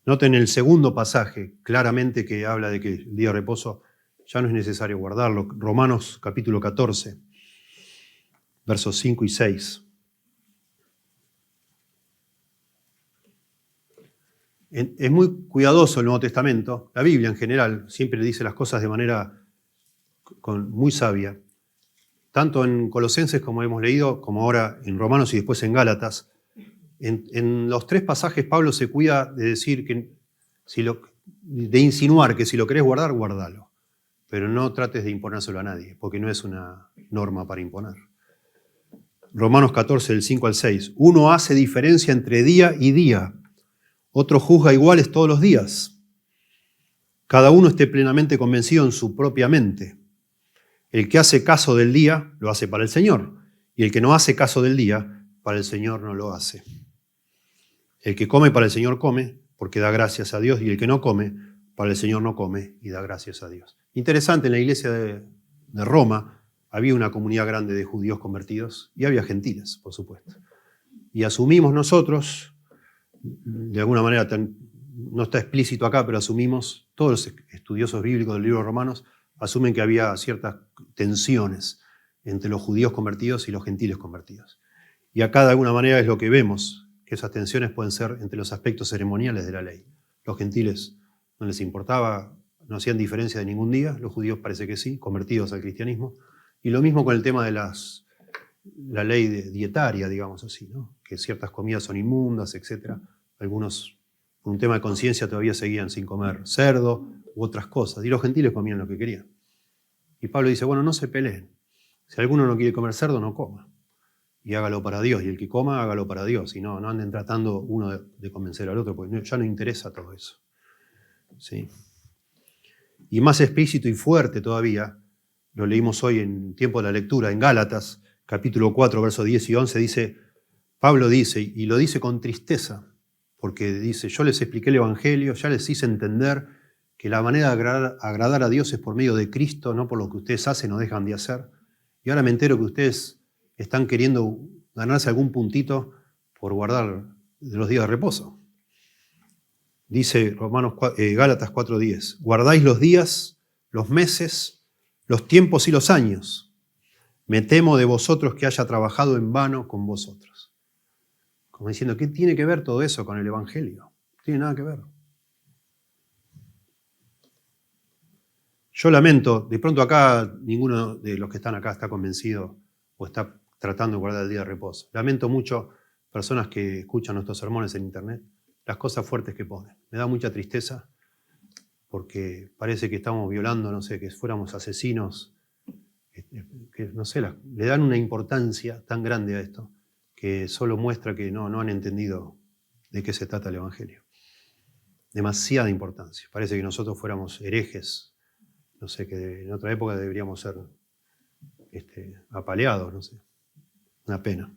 Noten el segundo pasaje, claramente, que habla de que el día de reposo ya no es necesario guardarlo. Romanos capítulo 14, versos 5 y 6. Es muy cuidadoso el Nuevo Testamento, la Biblia en general, siempre dice las cosas de manera muy sabia. Tanto en Colosenses, como hemos leído, como ahora en Romanos y después en Gálatas. En los 3 pasajes Pablo se cuida de decir que de insinuar que si lo querés guardar, guardalo. Pero no trates de imponérselo a nadie, porque no es una norma para imponer. Romanos 14, del 5 al 6. Uno hace diferencia entre día y día. Otro juzga iguales todos los días. Cada uno esté plenamente convencido en su propia mente. El que hace caso del día, lo hace para el Señor. Y el que no hace caso del día, para el Señor no lo hace. El que come para el Señor come, porque da gracias a Dios, y el que no come, para el Señor no come y da gracias a Dios. Interesante, en la iglesia de Roma había una comunidad grande de judíos convertidos y había gentiles, por supuesto. Y asumimos nosotros, de alguna manera no está explícito acá, pero asumimos, todos los estudiosos bíblicos del libro de Romanos asumen que había ciertas tensiones entre los judíos convertidos y los gentiles convertidos. Y acá de alguna manera es lo que vemos, que esas tensiones pueden ser entre los aspectos ceremoniales de la ley. Los gentiles no les importaba, no hacían diferencia de ningún día, los judíos parece que sí, convertidos al cristianismo. Y lo mismo con el tema de la ley dietaria, digamos así, ¿no? Que ciertas comidas son inmundas, etc. Algunos, por un tema de conciencia, todavía seguían sin comer cerdo u otras cosas. Y los gentiles comían lo que querían. Y Pablo dice, bueno, no se peleen. Si alguno no quiere comer cerdo, no coma. Y hágalo para Dios. Y el que coma, hágalo para Dios. Y no anden tratando uno de convencer al otro, porque ya no interesa todo eso. ¿Sí? Y más explícito y fuerte todavía, lo leímos hoy en tiempo de la lectura, en Gálatas, capítulo 4, versos 10 y 11, dice, Pablo dice, y lo dice con tristeza, porque dice, yo les expliqué el Evangelio, ya les hice entender que la manera de agradar a Dios es por medio de Cristo, no por lo que ustedes hacen o dejan de hacer. Y ahora me entero que ustedes están queriendo ganarse algún puntito por guardar los días de reposo. Dice Gálatas 4:10, guardáis los días, los meses, los tiempos y los años. Me temo de vosotros que haya trabajado en vano con vosotros. Como diciendo, ¿qué tiene que ver todo eso con el Evangelio? No tiene nada que ver. Yo lamento, de pronto acá ninguno de los que están acá está convencido o está tratando de guardar el día de reposo. Lamento mucho personas que escuchan nuestros sermones en internet, las cosas fuertes que ponen. Me da mucha tristeza porque parece que estamos violando, no sé, que fuéramos asesinos, que no sé, le dan una importancia tan grande a esto que solo muestra que no han entendido de qué se trata el Evangelio. Demasiada importancia. Parece que nosotros fuéramos herejes, no sé, que en otra época deberíamos ser apaleados, no sé. Una pena.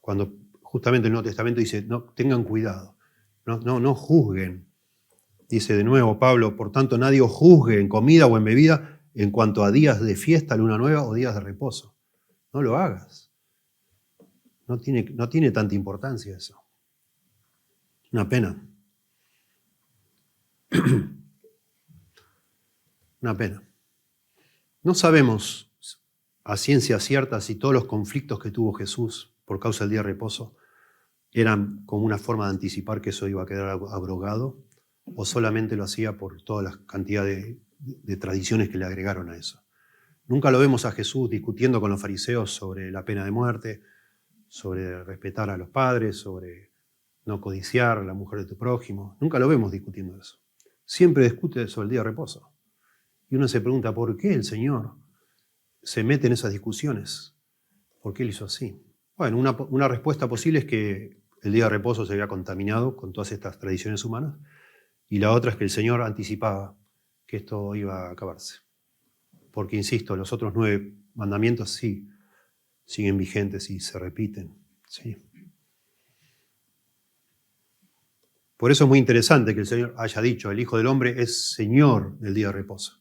Cuando justamente el Nuevo Testamento dice, no, tengan cuidado, no juzguen. Dice de nuevo Pablo, por tanto nadie os juzgue en comida o en bebida en cuanto a días de fiesta, luna nueva o días de reposo. No lo hagas. No tiene tanta importancia eso. Una pena. Una pena. No sabemos a ciencia cierta si todos los conflictos que tuvo Jesús por causa del día de reposo eran como una forma de anticipar que eso iba a quedar abrogado o solamente lo hacía por toda la cantidad de tradiciones que le agregaron a eso. Nunca lo vemos a Jesús discutiendo con los fariseos sobre la pena de muerte, sobre respetar a los padres, sobre no codiciar a la mujer de tu prójimo. Nunca lo vemos discutiendo eso. Siempre discute sobre el día de reposo. Y uno se pregunta, ¿por qué el Señor se mete en esas discusiones? ¿Por qué Él hizo así? Bueno, una respuesta posible es que el día de reposo se había contaminado con todas estas tradiciones humanas, y la otra es que el Señor anticipaba que esto iba a acabarse. Porque, insisto, los otros 9 mandamientos sí siguen vigentes y se repiten. ¿Sí? Por eso es muy interesante que el Señor haya dicho, el Hijo del Hombre es Señor del día de reposo.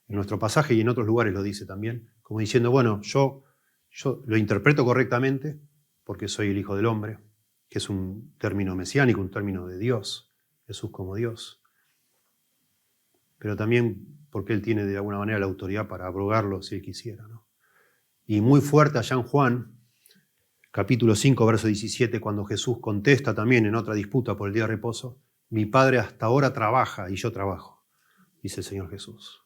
En nuestro pasaje y en otros lugares lo dice también, como diciendo, bueno, yo lo interpreto correctamente porque soy el Hijo del Hombre, que es un término mesiánico, un término de Dios, Jesús como Dios. Pero también porque Él tiene de alguna manera la autoridad para abrogarlo si Él quisiera, ¿no? Y muy fuerte allá en Juan, capítulo 5, verso 17, cuando Jesús contesta también en otra disputa por el día de reposo, mi Padre hasta ahora trabaja y yo trabajo, dice el Señor Jesús.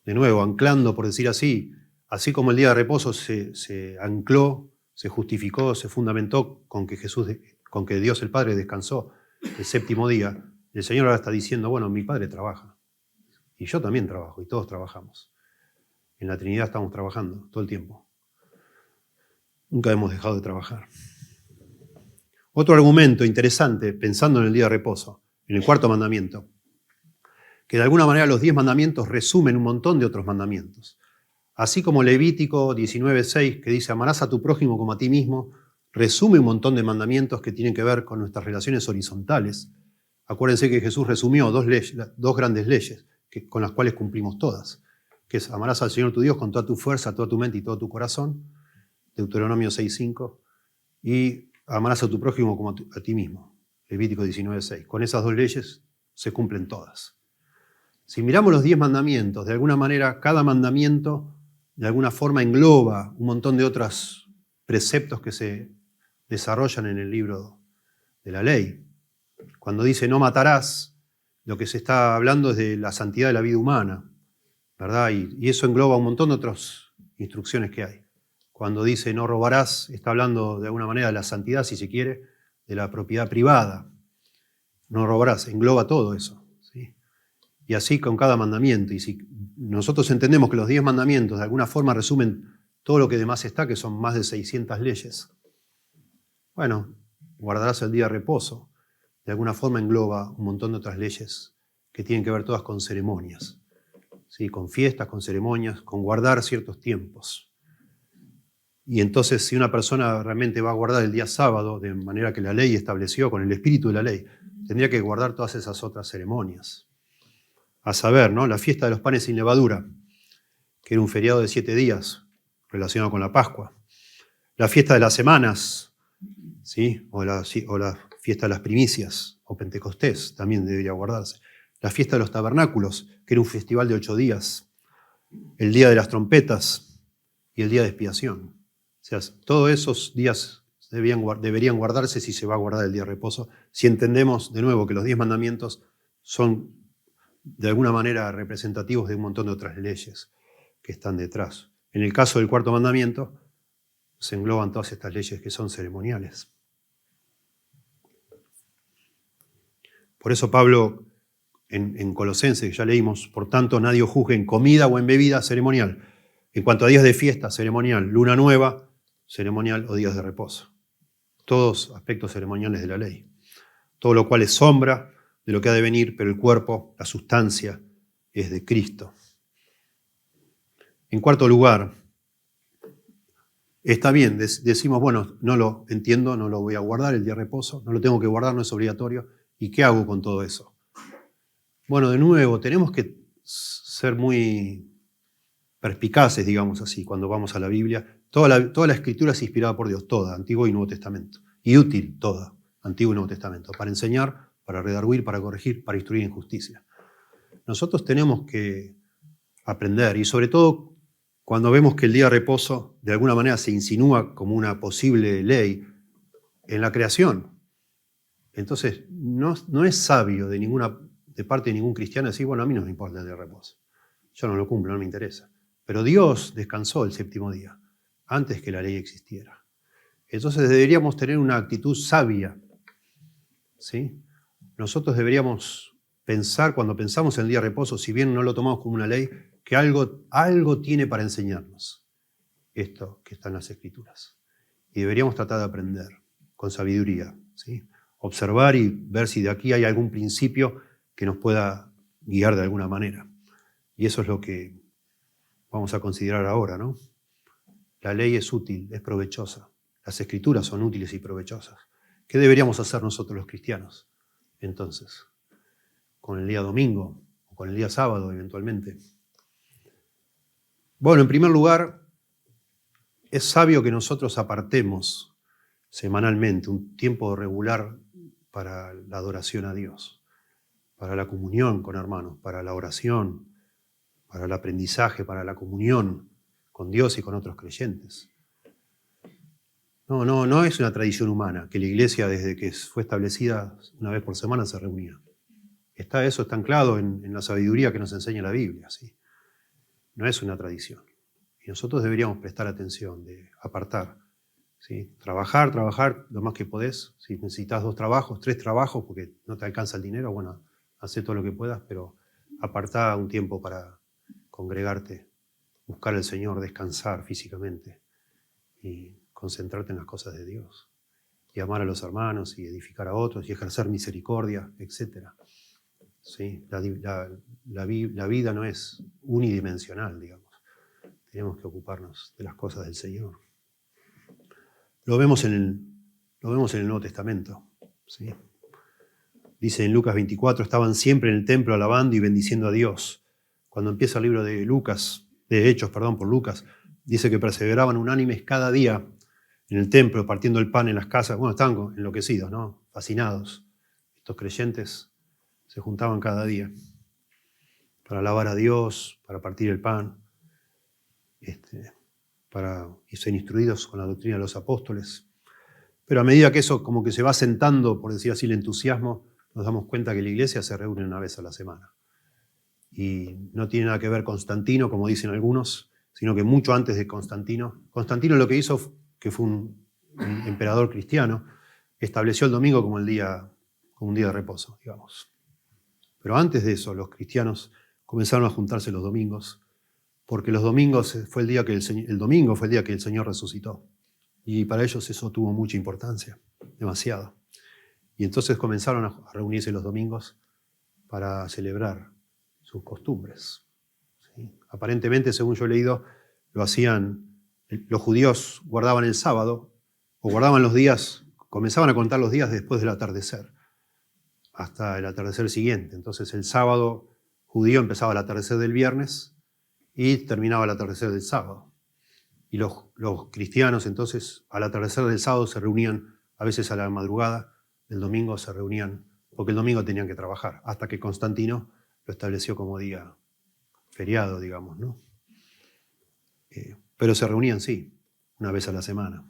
De nuevo, anclando, por decir así como el día de reposo se ancló, se justificó, se fundamentó con que Dios el Padre descansó el séptimo día, el Señor ahora está diciendo, bueno, mi Padre trabaja y yo también trabajo y todos trabajamos. En la Trinidad estamos trabajando todo el tiempo. Nunca hemos dejado de trabajar. Otro argumento interesante, pensando en el día de reposo, en el 4º mandamiento, que de alguna manera los 10 mandamientos resumen un montón de otros mandamientos. Así como Levítico 19:6, que dice amarás a tu prójimo como a ti mismo, resume un montón de mandamientos que tienen que ver con nuestras relaciones horizontales. Acuérdense que Jesús resumió 2 grandes leyes con las cuales cumplimos todas, que es amarás al Señor tu Dios con toda tu fuerza, toda tu mente y todo tu corazón, Deuteronomio 6:5, y amarás a tu prójimo como a ti mismo, Levítico 19:6. Con esas 2 leyes se cumplen todas. Si miramos los 10 mandamientos, de alguna manera cada mandamiento de alguna forma engloba un montón de otros preceptos que se desarrollan en el libro de la ley. Cuando dice no matarás, lo que se está hablando es de la santidad de la vida humana, ¿verdad? Y eso engloba un montón de otras instrucciones que hay. Cuando dice no robarás, está hablando de alguna manera de la santidad, si se quiere, de la propiedad privada. No robarás, engloba todo eso, ¿sí? Y así con cada mandamiento. Y si nosotros entendemos que los 10 mandamientos de alguna forma resumen todo lo que demás está, que son más de 600 leyes, bueno, guardarás el día de reposo. De alguna forma engloba un montón de otras leyes que tienen que ver todas con ceremonias, ¿sí? Con fiestas, con ceremonias, con guardar ciertos tiempos. Y entonces, si una persona realmente va a guardar el día sábado de manera que la ley estableció, con el espíritu de la ley, tendría que guardar todas esas otras ceremonias. A saber, ¿no? La fiesta de los panes sin levadura, que era un feriado de 7 días relacionado con la Pascua. La fiesta de las semanas, ¿sí? O la fiesta de las primicias, o Pentecostés, también debería guardarse. La fiesta de los tabernáculos, que era un festival de 8 días. El día de las trompetas y el día de expiación. O sea, todos esos días deberían guardarse si se va a guardar el día de reposo, si entendemos de nuevo que los 10 mandamientos son de alguna manera representativos de un montón de otras leyes que están detrás. En el caso del cuarto mandamiento, se engloban todas estas leyes que son ceremoniales. Por eso Pablo, en Colosenses, que ya leímos, por tanto nadie os juzgue en comida o en bebida ceremonial. En cuanto a días de fiesta, ceremonial, luna nueva, ceremonial o días de reposo. Todos aspectos ceremoniales de la ley. Todo lo cual es sombra de lo que ha de venir, pero el cuerpo, la sustancia, es de Cristo. En cuarto lugar, está bien, decimos, bueno, no lo entiendo, no lo voy a guardar el día de reposo, no lo tengo que guardar, no es obligatorio. ¿Y qué hago con todo eso? Bueno, de nuevo, tenemos que ser muy perspicaces, digamos así, cuando vamos a la Biblia. Toda la Escritura es inspirada por Dios, toda, Antiguo y Nuevo Testamento. Y útil, toda, Antiguo y Nuevo Testamento, para enseñar, para redarguir, para corregir, para instruir en justicia. Nosotros tenemos que aprender, y sobre todo cuando vemos que el día de reposo de alguna manera se insinúa como una posible ley en la creación. Entonces, no es sabio de parte de ningún cristiano decir, bueno, a mí no me importa el día de reposo. Yo no lo cumplo, no me interesa. Pero Dios descansó el séptimo día, antes que la ley existiera. Entonces deberíamos tener una actitud sabia, ¿sí? Nosotros deberíamos pensar, cuando pensamos en el día de reposo, si bien no lo tomamos como una ley, que algo tiene para enseñarnos esto que está en las Escrituras. Y deberíamos tratar de aprender con sabiduría, ¿sí? Observar y ver si de aquí hay algún principio que nos pueda guiar de alguna manera. Y eso es lo que vamos a considerar ahora, ¿no? La ley es útil, es provechosa. Las Escrituras son útiles y provechosas. ¿Qué deberíamos hacer nosotros los cristianos, entonces? Con el día domingo o con el día sábado, eventualmente. Bueno, en primer lugar, es sabio que nosotros apartemos semanalmente un tiempo regular para la adoración a Dios, para la comunión con hermanos, para la oración, para el aprendizaje, para la comunión con Dios y con otros creyentes. No es una tradición humana que la iglesia, desde que fue establecida una vez por semana, se reunía. Eso está anclado en la sabiduría que nos enseña la Biblia, ¿sí? No es una tradición. Y nosotros deberíamos prestar atención, de apartar, ¿sí? Trabajar lo más que podés. Si necesitas 2 trabajos, 3 trabajos, porque no te alcanza el dinero, bueno, hacé todo lo que puedas, pero apartá un tiempo para congregarte, buscar al Señor, descansar físicamente y concentrarte en las cosas de Dios. Y amar a los hermanos y edificar a otros y ejercer misericordia, etc. ¿Sí? La vida no es unidimensional, digamos. Tenemos que ocuparnos de las cosas del Señor. Lo vemos en el Nuevo Testamento, ¿sí? Dice en Lucas 24, estaban siempre en el templo alabando y bendiciendo a Dios. Cuando empieza el libro de Hechos, por Lucas, dice que perseveraban unánimes cada día en el templo, partiendo el pan en las casas. Bueno, estaban enloquecidos, ¿no? Fascinados. Estos creyentes se juntaban cada día para alabar a Dios, para partir el pan, para ser instruidos con la doctrina de los apóstoles. Pero a medida que eso como que se va sentando, por decir así, el entusiasmo, nos damos cuenta que la iglesia se reúne una vez a la semana. Y no tiene nada que ver Constantino, como dicen algunos, sino que mucho antes de Constantino. Constantino lo que hizo, que fue un emperador cristiano, estableció el domingo como un día de reposo, digamos. Pero antes de eso, los cristianos comenzaron a juntarse los domingos, porque los domingos fue el domingo fue el día que el Señor resucitó. Y para ellos eso tuvo mucha importancia, demasiado. Y entonces comenzaron a reunirse los domingos para celebrar sus costumbres. ¿Sí? Aparentemente, según yo he leído, lo hacían, los judíos guardaban el sábado, o guardaban los días, comenzaban a contar los días después del atardecer, hasta el atardecer siguiente. Entonces el sábado judío empezaba al atardecer del viernes y terminaba al atardecer del sábado. Y los cristianos entonces al atardecer del sábado se reunían, a veces a la madrugada, el domingo se reunían, porque el domingo tenían que trabajar, hasta que Constantino lo estableció como día feriado, digamos, ¿no? Pero se reunían, sí, una vez a la semana.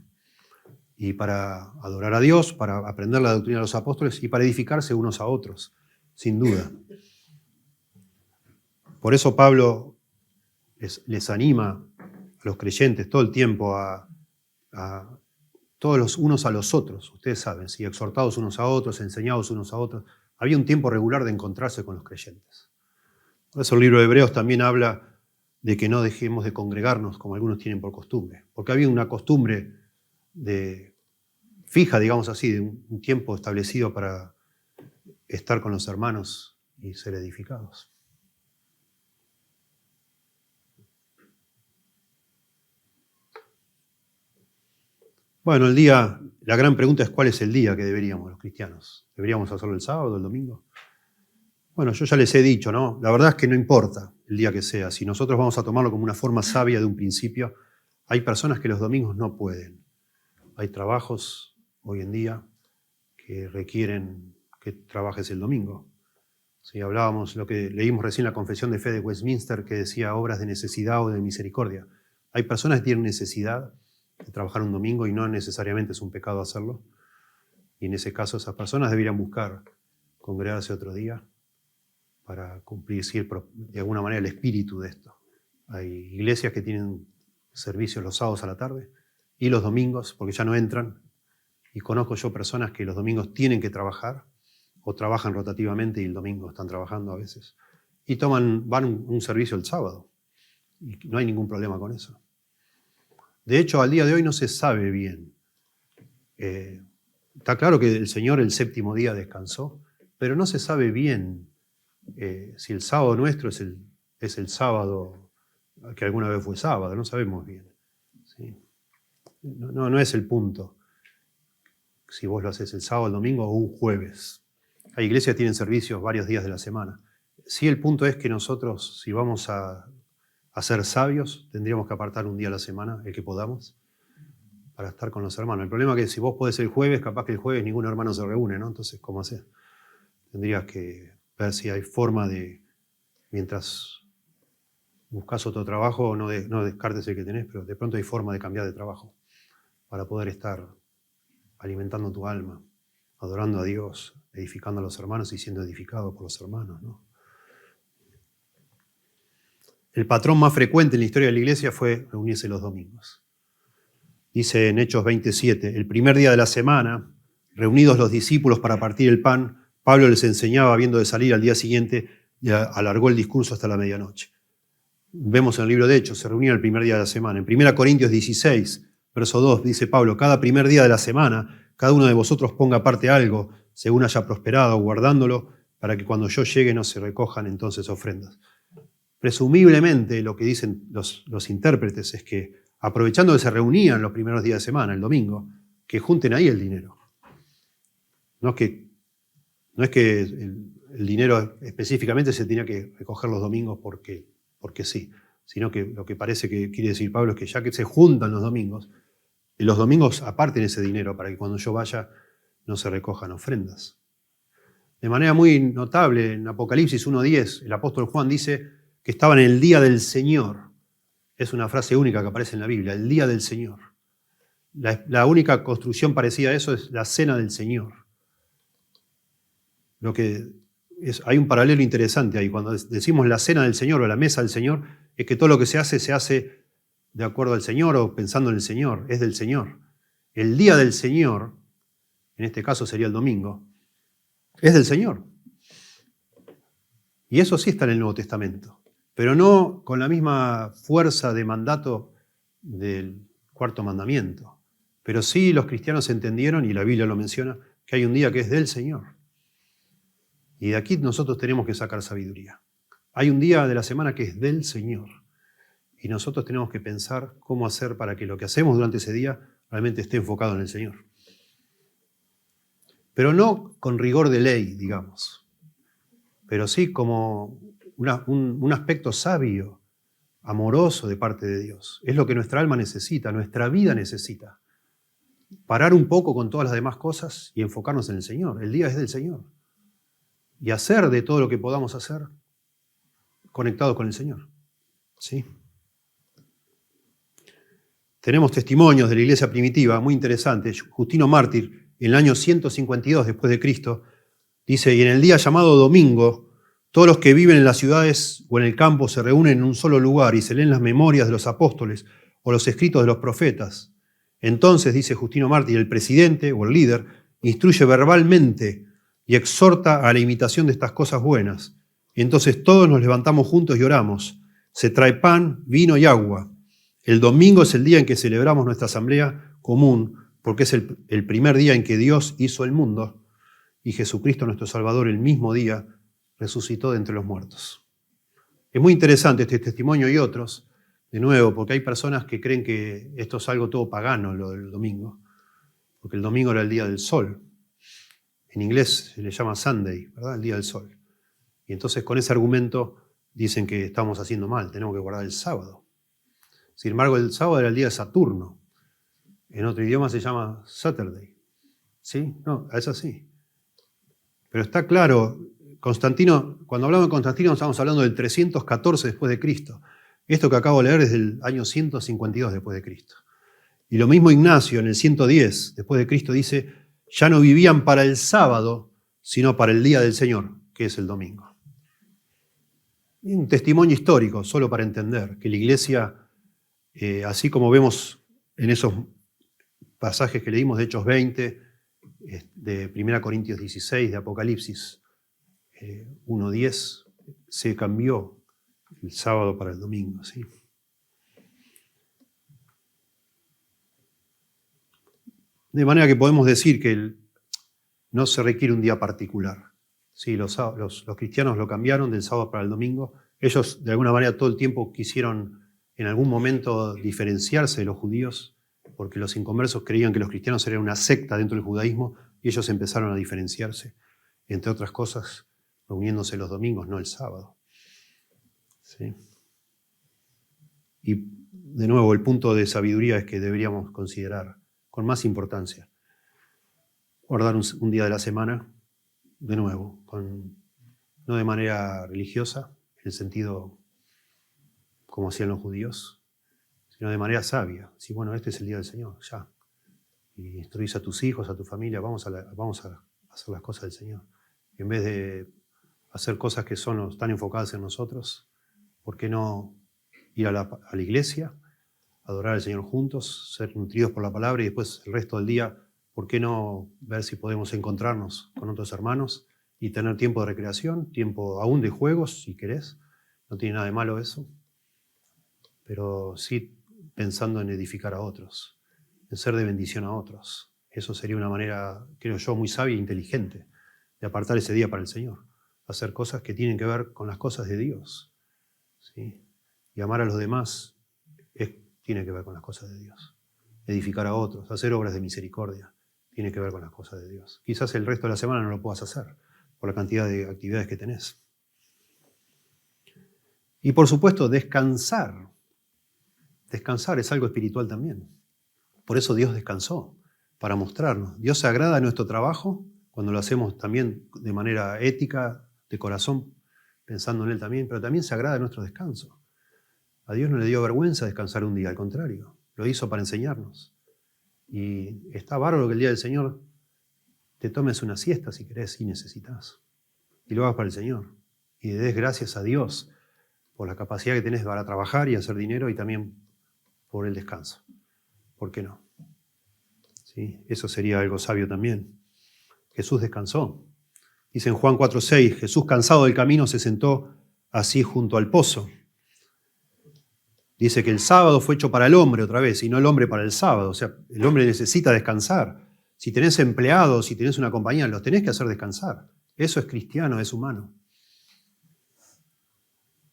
Y para adorar a Dios, para aprender la doctrina de los apóstoles y para edificarse unos a otros, sin duda. Por eso Pablo les anima a los creyentes todo el tiempo a todos los unos a los otros. Ustedes saben, si exhortados unos a otros, enseñados unos a otros. Había un tiempo regular de encontrarse con los creyentes. Por eso el libro de Hebreos también habla de que no dejemos de congregarnos como algunos tienen por costumbre. Porque había una costumbre fija, digamos así, de un tiempo establecido para estar con los hermanos y ser edificados. Bueno, la gran pregunta es ¿cuál es el día que deberíamos los cristianos? ¿Deberíamos hacerlo el sábado o el domingo? Bueno, yo ya les he dicho, ¿no? La verdad es que no importa el día que sea. Si nosotros vamos a tomarlo como una forma sabia de un principio, hay personas que los domingos no pueden. Hay trabajos hoy en día que requieren que trabajes el domingo. Si hablábamos, lo que leímos recién la Confesión de Fe de Westminster, que decía obras de necesidad o de misericordia. Hay personas que tienen necesidad de trabajar un domingo y no necesariamente es un pecado hacerlo. Y en ese caso esas personas deberían buscar congregarse otro día para cumplir de alguna manera el espíritu de esto. Hay iglesias que tienen servicios los sábados a la tarde y los domingos, porque ya no entran. Y conozco yo personas que los domingos tienen que trabajar o trabajan rotativamente y el domingo están trabajando a veces. Y van un servicio el sábado. Y no hay ningún problema con eso. De hecho, al día de hoy no se sabe bien. Está claro que el Señor el séptimo día descansó, pero no se sabe bien si el sábado nuestro es el sábado que alguna vez fue sábado, no sabemos bien. ¿Sí? No es el punto. Si vos lo haces el sábado, el domingo o un jueves. Hay iglesias que tienen servicios varios días de la semana. Sí, el punto es que nosotros, si vamos a ser sabios, tendríamos que apartar un día a la semana, el que podamos, para estar con los hermanos. El problema es que si vos podés el jueves, capaz que el jueves ningún hermano se reúne, ¿no? Entonces, ¿cómo hacer? Tendrías que ver si hay forma de, mientras buscas otro trabajo, no descartes el que tenés, pero de pronto hay forma de cambiar de trabajo para poder estar alimentando tu alma, adorando a Dios, edificando a los hermanos y siendo edificado por los hermanos, ¿no? El patrón más frecuente en la historia de la iglesia fue reunirse los domingos. Dice en Hechos 27, el primer día de la semana, reunidos los discípulos para partir el pan, Pablo les enseñaba habiendo de salir al día siguiente y alargó el discurso hasta la medianoche. Vemos en el libro de Hechos, se reunían el primer día de la semana. En 1 Corintios 16, verso 2, dice Pablo, cada primer día de la semana, cada uno de vosotros ponga aparte algo, según haya prosperado, guardándolo, para que cuando yo llegue no se recojan entonces ofrendas. Presumiblemente lo que dicen los intérpretes es que aprovechando que se reunían los primeros días de semana, el domingo, que junten ahí el dinero. No es que el dinero específicamente se tenía que recoger los domingos porque sí, sino que lo que parece que quiere decir Pablo es que ya que se juntan los domingos aparten ese dinero para que cuando yo vaya no se recojan ofrendas. De manera muy notable, en Apocalipsis 1:10, el apóstol Juan dice que estaban en el día del Señor. Es una frase única que aparece en la Biblia, el día del Señor. La única construcción parecida a eso es la cena del Señor. Hay un paralelo interesante ahí. Cuando decimos la cena del Señor o la mesa del Señor, es que todo lo que se hace de acuerdo al Señor o pensando en el Señor, es del Señor. El día del Señor, en este caso sería el domingo, es del Señor. Y eso sí está en el Nuevo Testamento, pero no con la misma fuerza de mandato del cuarto mandamiento. Pero sí los cristianos entendieron, y la Biblia lo menciona, que hay un día que es del Señor. Y de aquí nosotros tenemos que sacar sabiduría. Hay un día de la semana que es del Señor. Y nosotros tenemos que pensar cómo hacer para que lo que hacemos durante ese día realmente esté enfocado en el Señor. Pero no con rigor de ley, digamos, pero sí como un aspecto sabio, amoroso de parte de Dios. Es lo que nuestra alma necesita, nuestra vida necesita. Parar un poco con todas las demás cosas y enfocarnos en el Señor. El día es del Señor. Y hacer de todo lo que podamos hacer conectado con el Señor. ¿Sí? Tenemos testimonios de la iglesia primitiva muy interesantes. Justino Mártir, en el año 152 después de Cristo, dice, y en el día llamado domingo, todos los que viven en las ciudades o en el campo se reúnen en un solo lugar y se leen las memorias de los apóstoles o los escritos de los profetas. Entonces, dice Justino Mártir, el presidente o el líder instruye verbalmente y exhorta a la imitación de estas cosas buenas. Y entonces todos nos levantamos juntos y oramos. Se trae pan, vino y agua. El domingo es el día en que celebramos nuestra asamblea común, porque es el primer día en que Dios hizo el mundo y Jesucristo nuestro Salvador el mismo día resucitó de entre los muertos. Es muy interesante este testimonio y otros, de nuevo, porque hay personas que creen que esto es algo todo pagano, lo del domingo, porque el domingo era el día del sol. En inglés se le llama Sunday, ¿verdad? El día del sol. Y entonces con ese argumento dicen que estamos haciendo mal, tenemos que guardar el sábado. Sin embargo, el sábado era el día de Saturno. En otro idioma se llama Saturday. ¿Sí? No, es así. Pero está claro, Constantino, cuando hablamos de Constantino estamos hablando del 314 después de Cristo. Esto que acabo de leer es del año 152 después de Cristo. Y lo mismo Ignacio en el 110 después de Cristo dice, ya no vivían para el sábado, sino para el día del Señor, que es el domingo. Y un testimonio histórico, solo para entender que la iglesia, así como vemos en esos pasajes que leímos de Hechos 20, de 1 Corintios 16, de Apocalipsis 1:10, se cambió el sábado para el domingo. ¿Sí? De manera que podemos decir que no se requiere un día particular. Sí, los cristianos lo cambiaron del sábado para el domingo. Ellos, de alguna manera, todo el tiempo quisieron en algún momento diferenciarse de los judíos, porque los inconversos creían que los cristianos eran una secta dentro del judaísmo, y ellos empezaron a diferenciarse, entre otras cosas, reuniéndose los domingos, no el sábado. ¿Sí? Y, de nuevo, el punto de sabiduría es que deberíamos considerar con más importancia guardar un día de la semana, de nuevo, no de manera religiosa, en el sentido como hacían los judíos, sino de manera sabia. Sí, bueno, este es el día del Señor, ya. Y instruís a tus hijos, a tu familia, vamos a hacer las cosas del Señor. Y en vez de hacer cosas que están enfocadas en nosotros, ¿por qué no ir a la iglesia, adorar al Señor juntos, ser nutridos por la palabra y después el resto del día, ¿por qué no ver si podemos encontrarnos con otros hermanos y tener tiempo de recreación, tiempo aún de juegos, si querés? No tiene nada de malo eso. Pero sí pensando en edificar a otros, en ser de bendición a otros. Eso sería una manera, creo yo, muy sabia e inteligente de apartar ese día para el Señor. Hacer cosas que tienen que ver con las cosas de Dios. ¿Sí? Y amar a los demás tiene que ver con las cosas de Dios. Edificar a otros, hacer obras de misericordia, tiene que ver con las cosas de Dios. Quizás el resto de la semana no lo puedas hacer por la cantidad de actividades que tenés. Y por supuesto, descansar. Descansar es algo espiritual también. Por eso Dios descansó, para mostrarnos. Dios se agrada de nuestro trabajo cuando lo hacemos también de manera ética, de corazón, pensando en Él también, pero también se agrada de nuestro descanso. A Dios no le dio vergüenza descansar un día, al contrario, lo hizo para enseñarnos. Y está bárbaro que el día del Señor te tomes una siesta si querés y necesitas. Y lo hagas para el Señor. Y le des gracias a Dios por la capacidad que tenés para trabajar y hacer dinero y también por el descanso. ¿Por qué no? ¿Sí? Eso sería algo sabio también. Jesús descansó. Dice en Juan 4:6, Jesús cansado del camino se sentó así junto al pozo. Dice que el sábado fue hecho para el hombre otra vez y no el hombre para el sábado. O sea, el hombre necesita descansar. Si tenés empleados, si tenés una compañía, los tenés que hacer descansar. Eso es cristiano, es humano.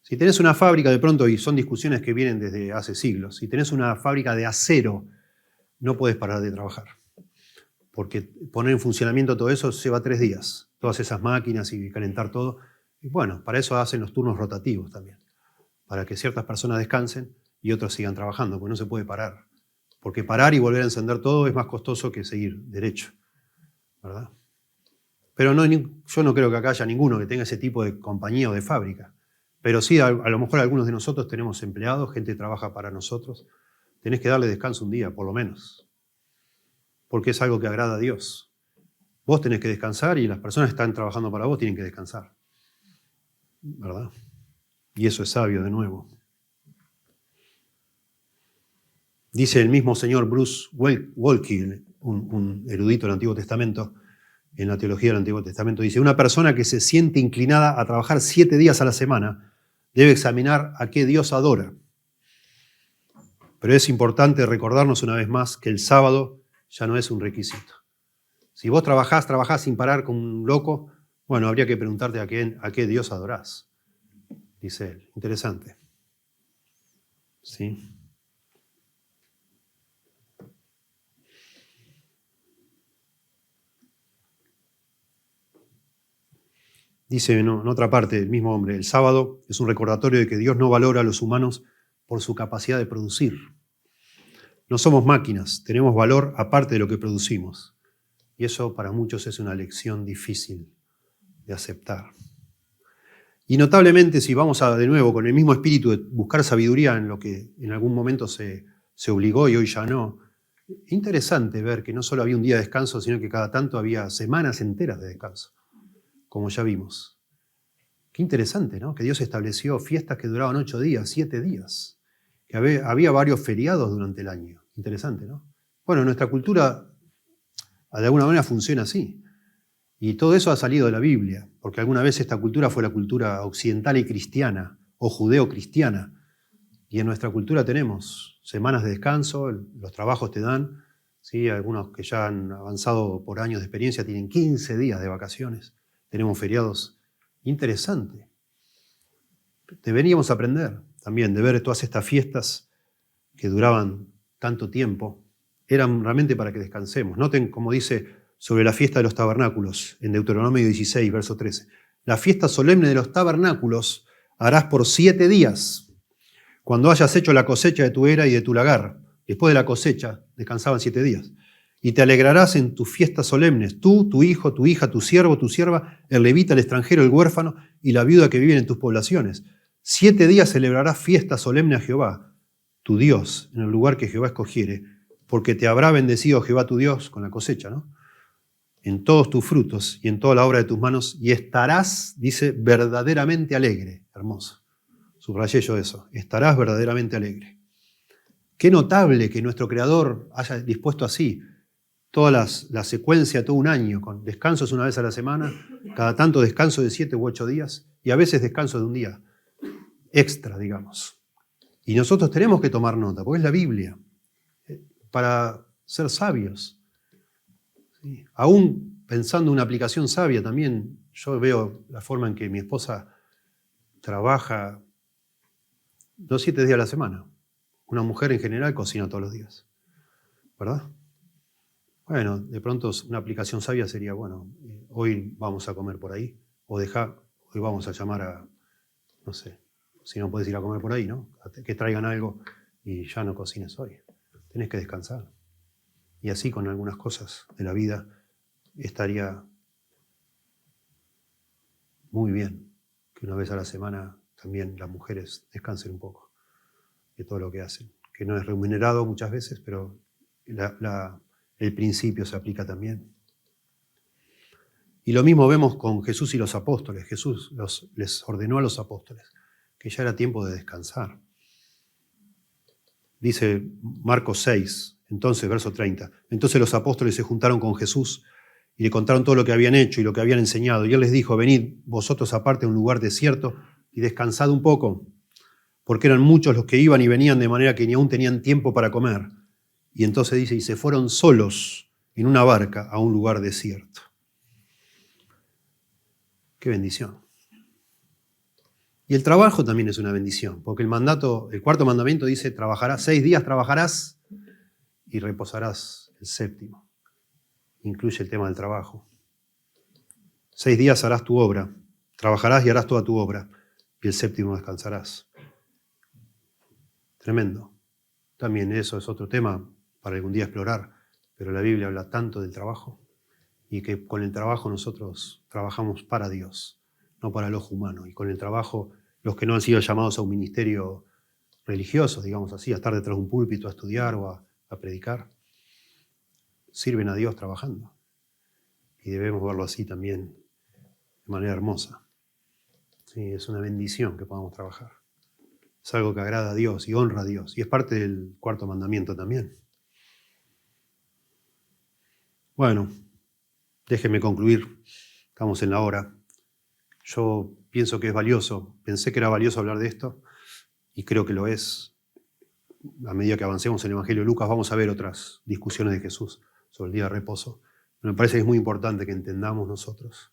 Si tenés una fábrica de pronto, y son discusiones que vienen desde hace siglos, si tenés una fábrica de acero, no puedes parar de trabajar. Porque poner en funcionamiento todo eso lleva 3 días. Todas esas máquinas y calentar todo. Y bueno, para eso hacen los turnos rotativos también. Para que ciertas personas descansen y otros sigan trabajando, porque no se puede parar. Porque parar y volver a encender todo es más costoso que seguir derecho, ¿verdad? Pero yo no creo que acá haya ninguno que tenga ese tipo de compañía o de fábrica. Pero sí, a lo mejor algunos de nosotros tenemos empleados, gente que trabaja para nosotros. Tenés que darle descanso un día, por lo menos. Porque es algo que agrada a Dios. Vos tenés que descansar y las personas que están trabajando para vos tienen que descansar, ¿verdad? Y eso es sabio de nuevo. Dice el mismo señor Bruce Waltke, un erudito del Antiguo Testamento, en la teología del Antiguo Testamento, dice, una persona que se siente inclinada a trabajar 7 días a la semana debe examinar a qué Dios adora. Pero es importante recordarnos una vez más que el sábado ya no es un requisito. Si vos trabajás sin parar como un loco, bueno, habría que preguntarte a qué Dios adorás, dice él. Interesante. ¿Sí? Dice en otra parte el mismo hombre, el sábado es un recordatorio de que Dios no valora a los humanos por su capacidad de producir. No somos máquinas, tenemos valor aparte de lo que producimos. Y eso para muchos es una lección difícil de aceptar. Y notablemente si vamos de nuevo con el mismo espíritu de buscar sabiduría en lo que en algún momento se obligó y hoy ya no, interesante ver que no solo había un día de descanso, sino que cada tanto había semanas enteras de descanso, como ya vimos. Qué interesante, ¿no? Que Dios estableció fiestas que duraban 8 días, 7 días, que había varios feriados durante el año. Interesante, ¿no? Bueno, nuestra cultura de alguna manera funciona así. Y todo eso ha salido de la Biblia, porque alguna vez esta cultura fue la cultura occidental y cristiana, o judeo-cristiana. Y en nuestra cultura tenemos semanas de descanso, los trabajos te dan, ¿sí? Algunos que ya han avanzado por años de experiencia tienen 15 días de vacaciones. Tenemos feriados. Interesante. Deberíamos aprender también de ver todas estas fiestas que duraban tanto tiempo. Eran realmente para que descansemos. Noten como dice sobre la fiesta de los tabernáculos, en Deuteronomio 16, verso 13. La fiesta solemne de los tabernáculos harás por 7 días, cuando hayas hecho la cosecha de tu era y de tu lagar. Después de la cosecha, descansaban 7 días. Y te alegrarás en tus fiestas solemnes, tú, tu hijo, tu hija, tu siervo, tu sierva, el levita, el extranjero, el huérfano y la viuda que viven en tus poblaciones. 7 días celebrarás fiesta solemne a Jehová, tu Dios, en el lugar que Jehová escogiere, porque te habrá bendecido Jehová tu Dios con la cosecha, ¿no? En todos tus frutos y en toda la obra de tus manos, y estarás, dice, verdaderamente alegre. Hermoso. Subrayé yo eso. Estarás verdaderamente alegre. Qué notable que nuestro Creador haya dispuesto así toda la secuencia, todo un año, con descansos una vez a la semana, cada tanto descanso de 7 u 8 días, y a veces descanso de un día extra, digamos. Y nosotros tenemos que tomar nota, porque es la Biblia, para ser sabios. ¿Sí? Aún pensando en una aplicación sabia también, yo veo la forma en que mi esposa trabaja no 7 días a la semana. Una mujer en general cocina todos los días, ¿verdad? Bueno, de pronto una aplicación sabia sería, bueno, hoy vamos a comer por ahí, o hoy vamos a llamar a, no sé, si no puedes ir a comer por ahí, ¿no? Que traigan algo y ya no cocines hoy. Tenés que descansar. Y así con algunas cosas de la vida estaría muy bien que una vez a la semana también las mujeres descansen un poco de todo lo que hacen, que no es remunerado muchas veces, pero el principio se aplica también. Y lo mismo vemos con Jesús y los apóstoles. Jesús les ordenó a los apóstoles que ya era tiempo de descansar. Dice Marcos 6, entonces, verso 30. Entonces los apóstoles se juntaron con Jesús y le contaron todo lo que habían hecho y lo que habían enseñado. Y él les dijo, venid vosotros aparte a un lugar desierto y descansad un poco, porque eran muchos los que iban y venían de manera que ni aún tenían tiempo para comer. Y entonces dice, y se fueron solos en una barca a un lugar desierto. Qué bendición. Y el trabajo también es una bendición, porque el cuarto mandamiento dice, 6 días trabajarás y reposarás el séptimo. Incluye el tema del trabajo. 6 días harás tu obra, trabajarás y harás toda tu obra, y el séptimo descansarás. Tremendo. También eso es otro tema para algún día explorar, pero la Biblia habla tanto del trabajo y que con el trabajo nosotros trabajamos para Dios, no para el ojo humano. Y con el trabajo, los que no han sido llamados a un ministerio religioso, digamos así, a estar detrás de un púlpito, a estudiar o a predicar, sirven a Dios trabajando. Y debemos verlo así también, de manera hermosa. Sí, es una bendición que podamos trabajar. Es algo que agrada a Dios y honra a Dios. Y es parte del cuarto mandamiento también. Bueno, déjenme concluir. Estamos en la hora. Yo pienso que es valioso. Pensé que era valioso hablar de esto y creo que lo es. A medida que avancemos en el Evangelio de Lucas vamos a ver otras discusiones de Jesús sobre el día de reposo. Pero me parece que es muy importante que entendamos nosotros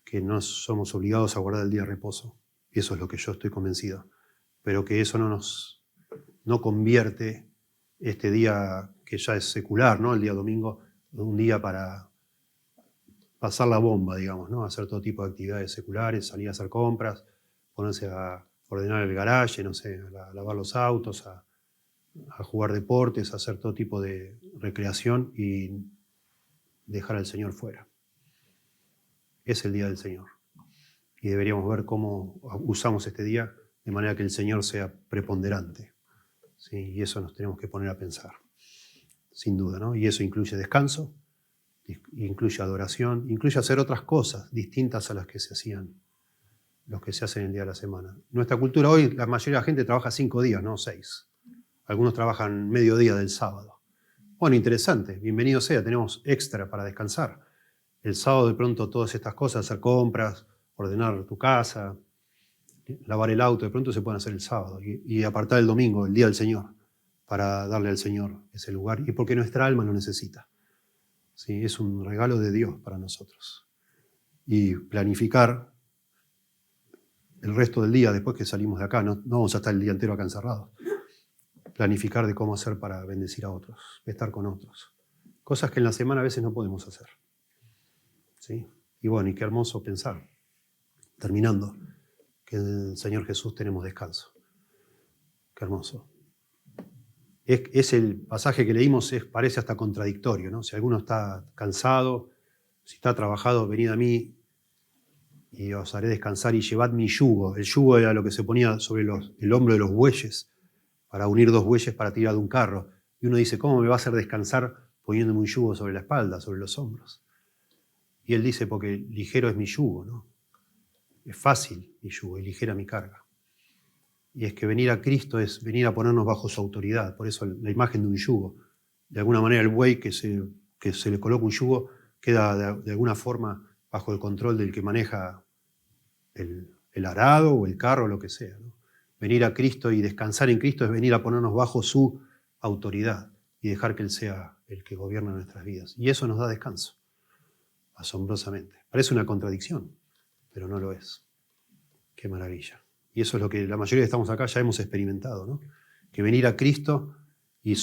que no somos obligados a guardar el día de reposo. Y eso es lo que yo estoy convencido. Pero que eso no convierte este día que ya es secular, ¿no? El día domingo, en un día para pasar la bomba, digamos, ¿no? Hacer todo tipo de actividades seculares, salir a hacer compras, ponerse a ordenar el garaje, no sé, a lavar los autos, a jugar deportes, a hacer todo tipo de recreación y dejar al Señor fuera. Es el día del Señor. Y deberíamos ver cómo usamos este día de manera que el Señor sea preponderante. ¿Sí? Y eso nos tenemos que poner a pensar, sin duda, ¿no? Y eso incluye descanso, incluye adoración, incluye hacer otras cosas distintas a las que se hacían, los que se hacen el día de la semana. Nuestra cultura hoy, la mayoría de la gente trabaja 5 días, no 6. Algunos trabajan medio día del sábado. Bueno, interesante, bienvenido sea, tenemos extra para descansar. El sábado de pronto todas estas cosas, hacer compras, ordenar tu casa, lavar el auto, de pronto se pueden hacer el sábado y apartar el domingo, el día del Señor, para darle al Señor ese lugar y porque nuestra alma lo necesita. ¿Sí? Es un regalo de Dios para nosotros. Y planificar el resto del día después que salimos de acá, no vamos a estar el día entero acá encerrados. Planificar de cómo hacer para bendecir a otros, estar con otros. Cosas que en la semana a veces no podemos hacer. ¿Sí? Y bueno, y qué hermoso pensar, terminando, que en el Señor Jesús tenemos descanso. Qué hermoso. Es el pasaje que leímos, parece hasta contradictorio, ¿no? Si alguno está cansado, si está trabajado, venid a mí y os haré descansar y llevad mi yugo. El yugo era lo que se ponía sobre el hombro de los bueyes, para unir 2 bueyes para tirar de un carro. Y uno dice, ¿cómo me va a hacer descansar poniéndome un yugo sobre la espalda, sobre los hombros? Y él dice, porque ligero es mi yugo, ¿no? Es fácil mi yugo y ligera mi carga. Y es que venir a Cristo es venir a ponernos bajo su autoridad. Por eso la imagen de un yugo. De alguna manera el buey que se le coloca un yugo queda de alguna forma bajo el control del que maneja el arado o el carro o lo que sea, ¿no? Venir a Cristo y descansar en Cristo es venir a ponernos bajo su autoridad y dejar que Él sea el que gobierna nuestras vidas. Y eso nos da descanso, asombrosamente. Parece una contradicción, pero no lo es. Qué maravilla. Y eso es lo que la mayoría que estamos acá ya hemos experimentado, ¿no? Que venir a Cristo y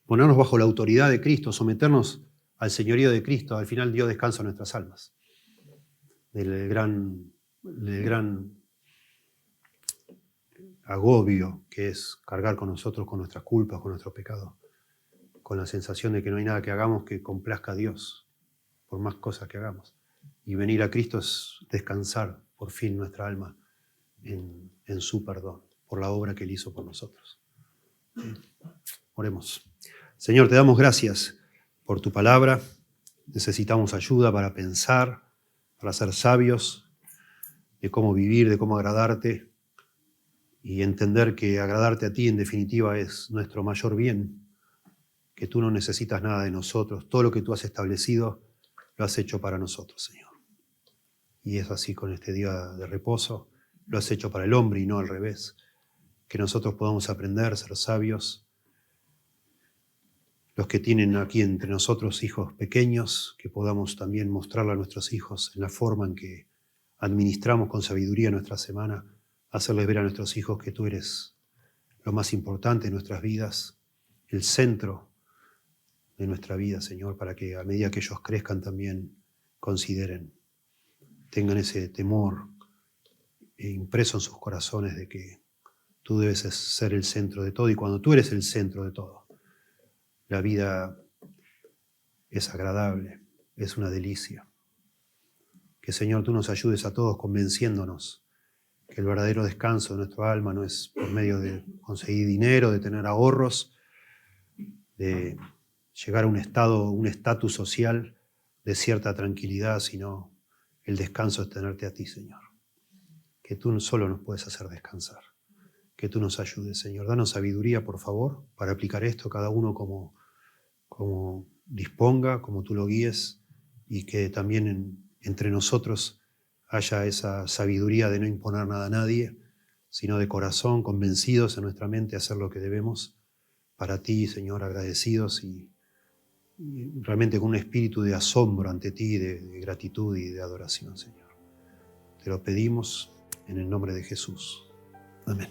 ponernos bajo la autoridad de Cristo, someternos al señorío de Cristo, al final dio descanso a nuestras almas. Del gran agobio que es cargar con nosotros, con nuestras culpas, con nuestros pecados, con la sensación de que no hay nada que hagamos que complazca a Dios, por más cosas que hagamos. Y venir a Cristo es descansar por fin nuestra alma en su perdón, por la obra que Él hizo por nosotros. Oremos. Señor, te damos gracias por tu palabra. Necesitamos ayuda para pensar, para ser sabios, de cómo vivir, de cómo agradarte. y entender que agradarte a ti en definitiva es nuestro mayor bien, que tú no necesitas nada de nosotros, todo lo que tú has establecido lo has hecho para nosotros, Señor. Y es así con este día de reposo, lo has hecho para el hombre y no al revés, que nosotros podamos aprender, ser sabios, los que tienen aquí entre nosotros hijos pequeños, que podamos también mostrarle a nuestros hijos en la forma en que administramos con sabiduría nuestra semana, hacerles ver a nuestros hijos que tú eres lo más importante en nuestras vidas, el centro de nuestra vida, Señor, para que a medida que ellos crezcan también consideren, tengan ese temor impreso en sus corazones de que tú debes ser el centro de todo, y cuando tú eres el centro de todo, la vida es agradable, es una delicia. Que, Señor, tú nos ayudes a todos convenciéndonos que el verdadero descanso de nuestro alma no es por medio de conseguir dinero, de tener ahorros, de llegar a un estatus social de cierta tranquilidad, sino el descanso es tenerte a ti, Señor. Que tú solo nos puedes hacer descansar. Que tú nos ayudes, Señor. Danos sabiduría, por favor, para aplicar esto cada uno como disponga, como tú lo guíes, y que también entre nosotros haya esa sabiduría de no imponer nada a nadie, sino de corazón, convencidos en nuestra mente a hacer lo que debemos para ti, Señor, agradecidos y realmente con un espíritu de asombro ante ti, de gratitud y de adoración, Señor. Te lo pedimos en el nombre de Jesús. Amén.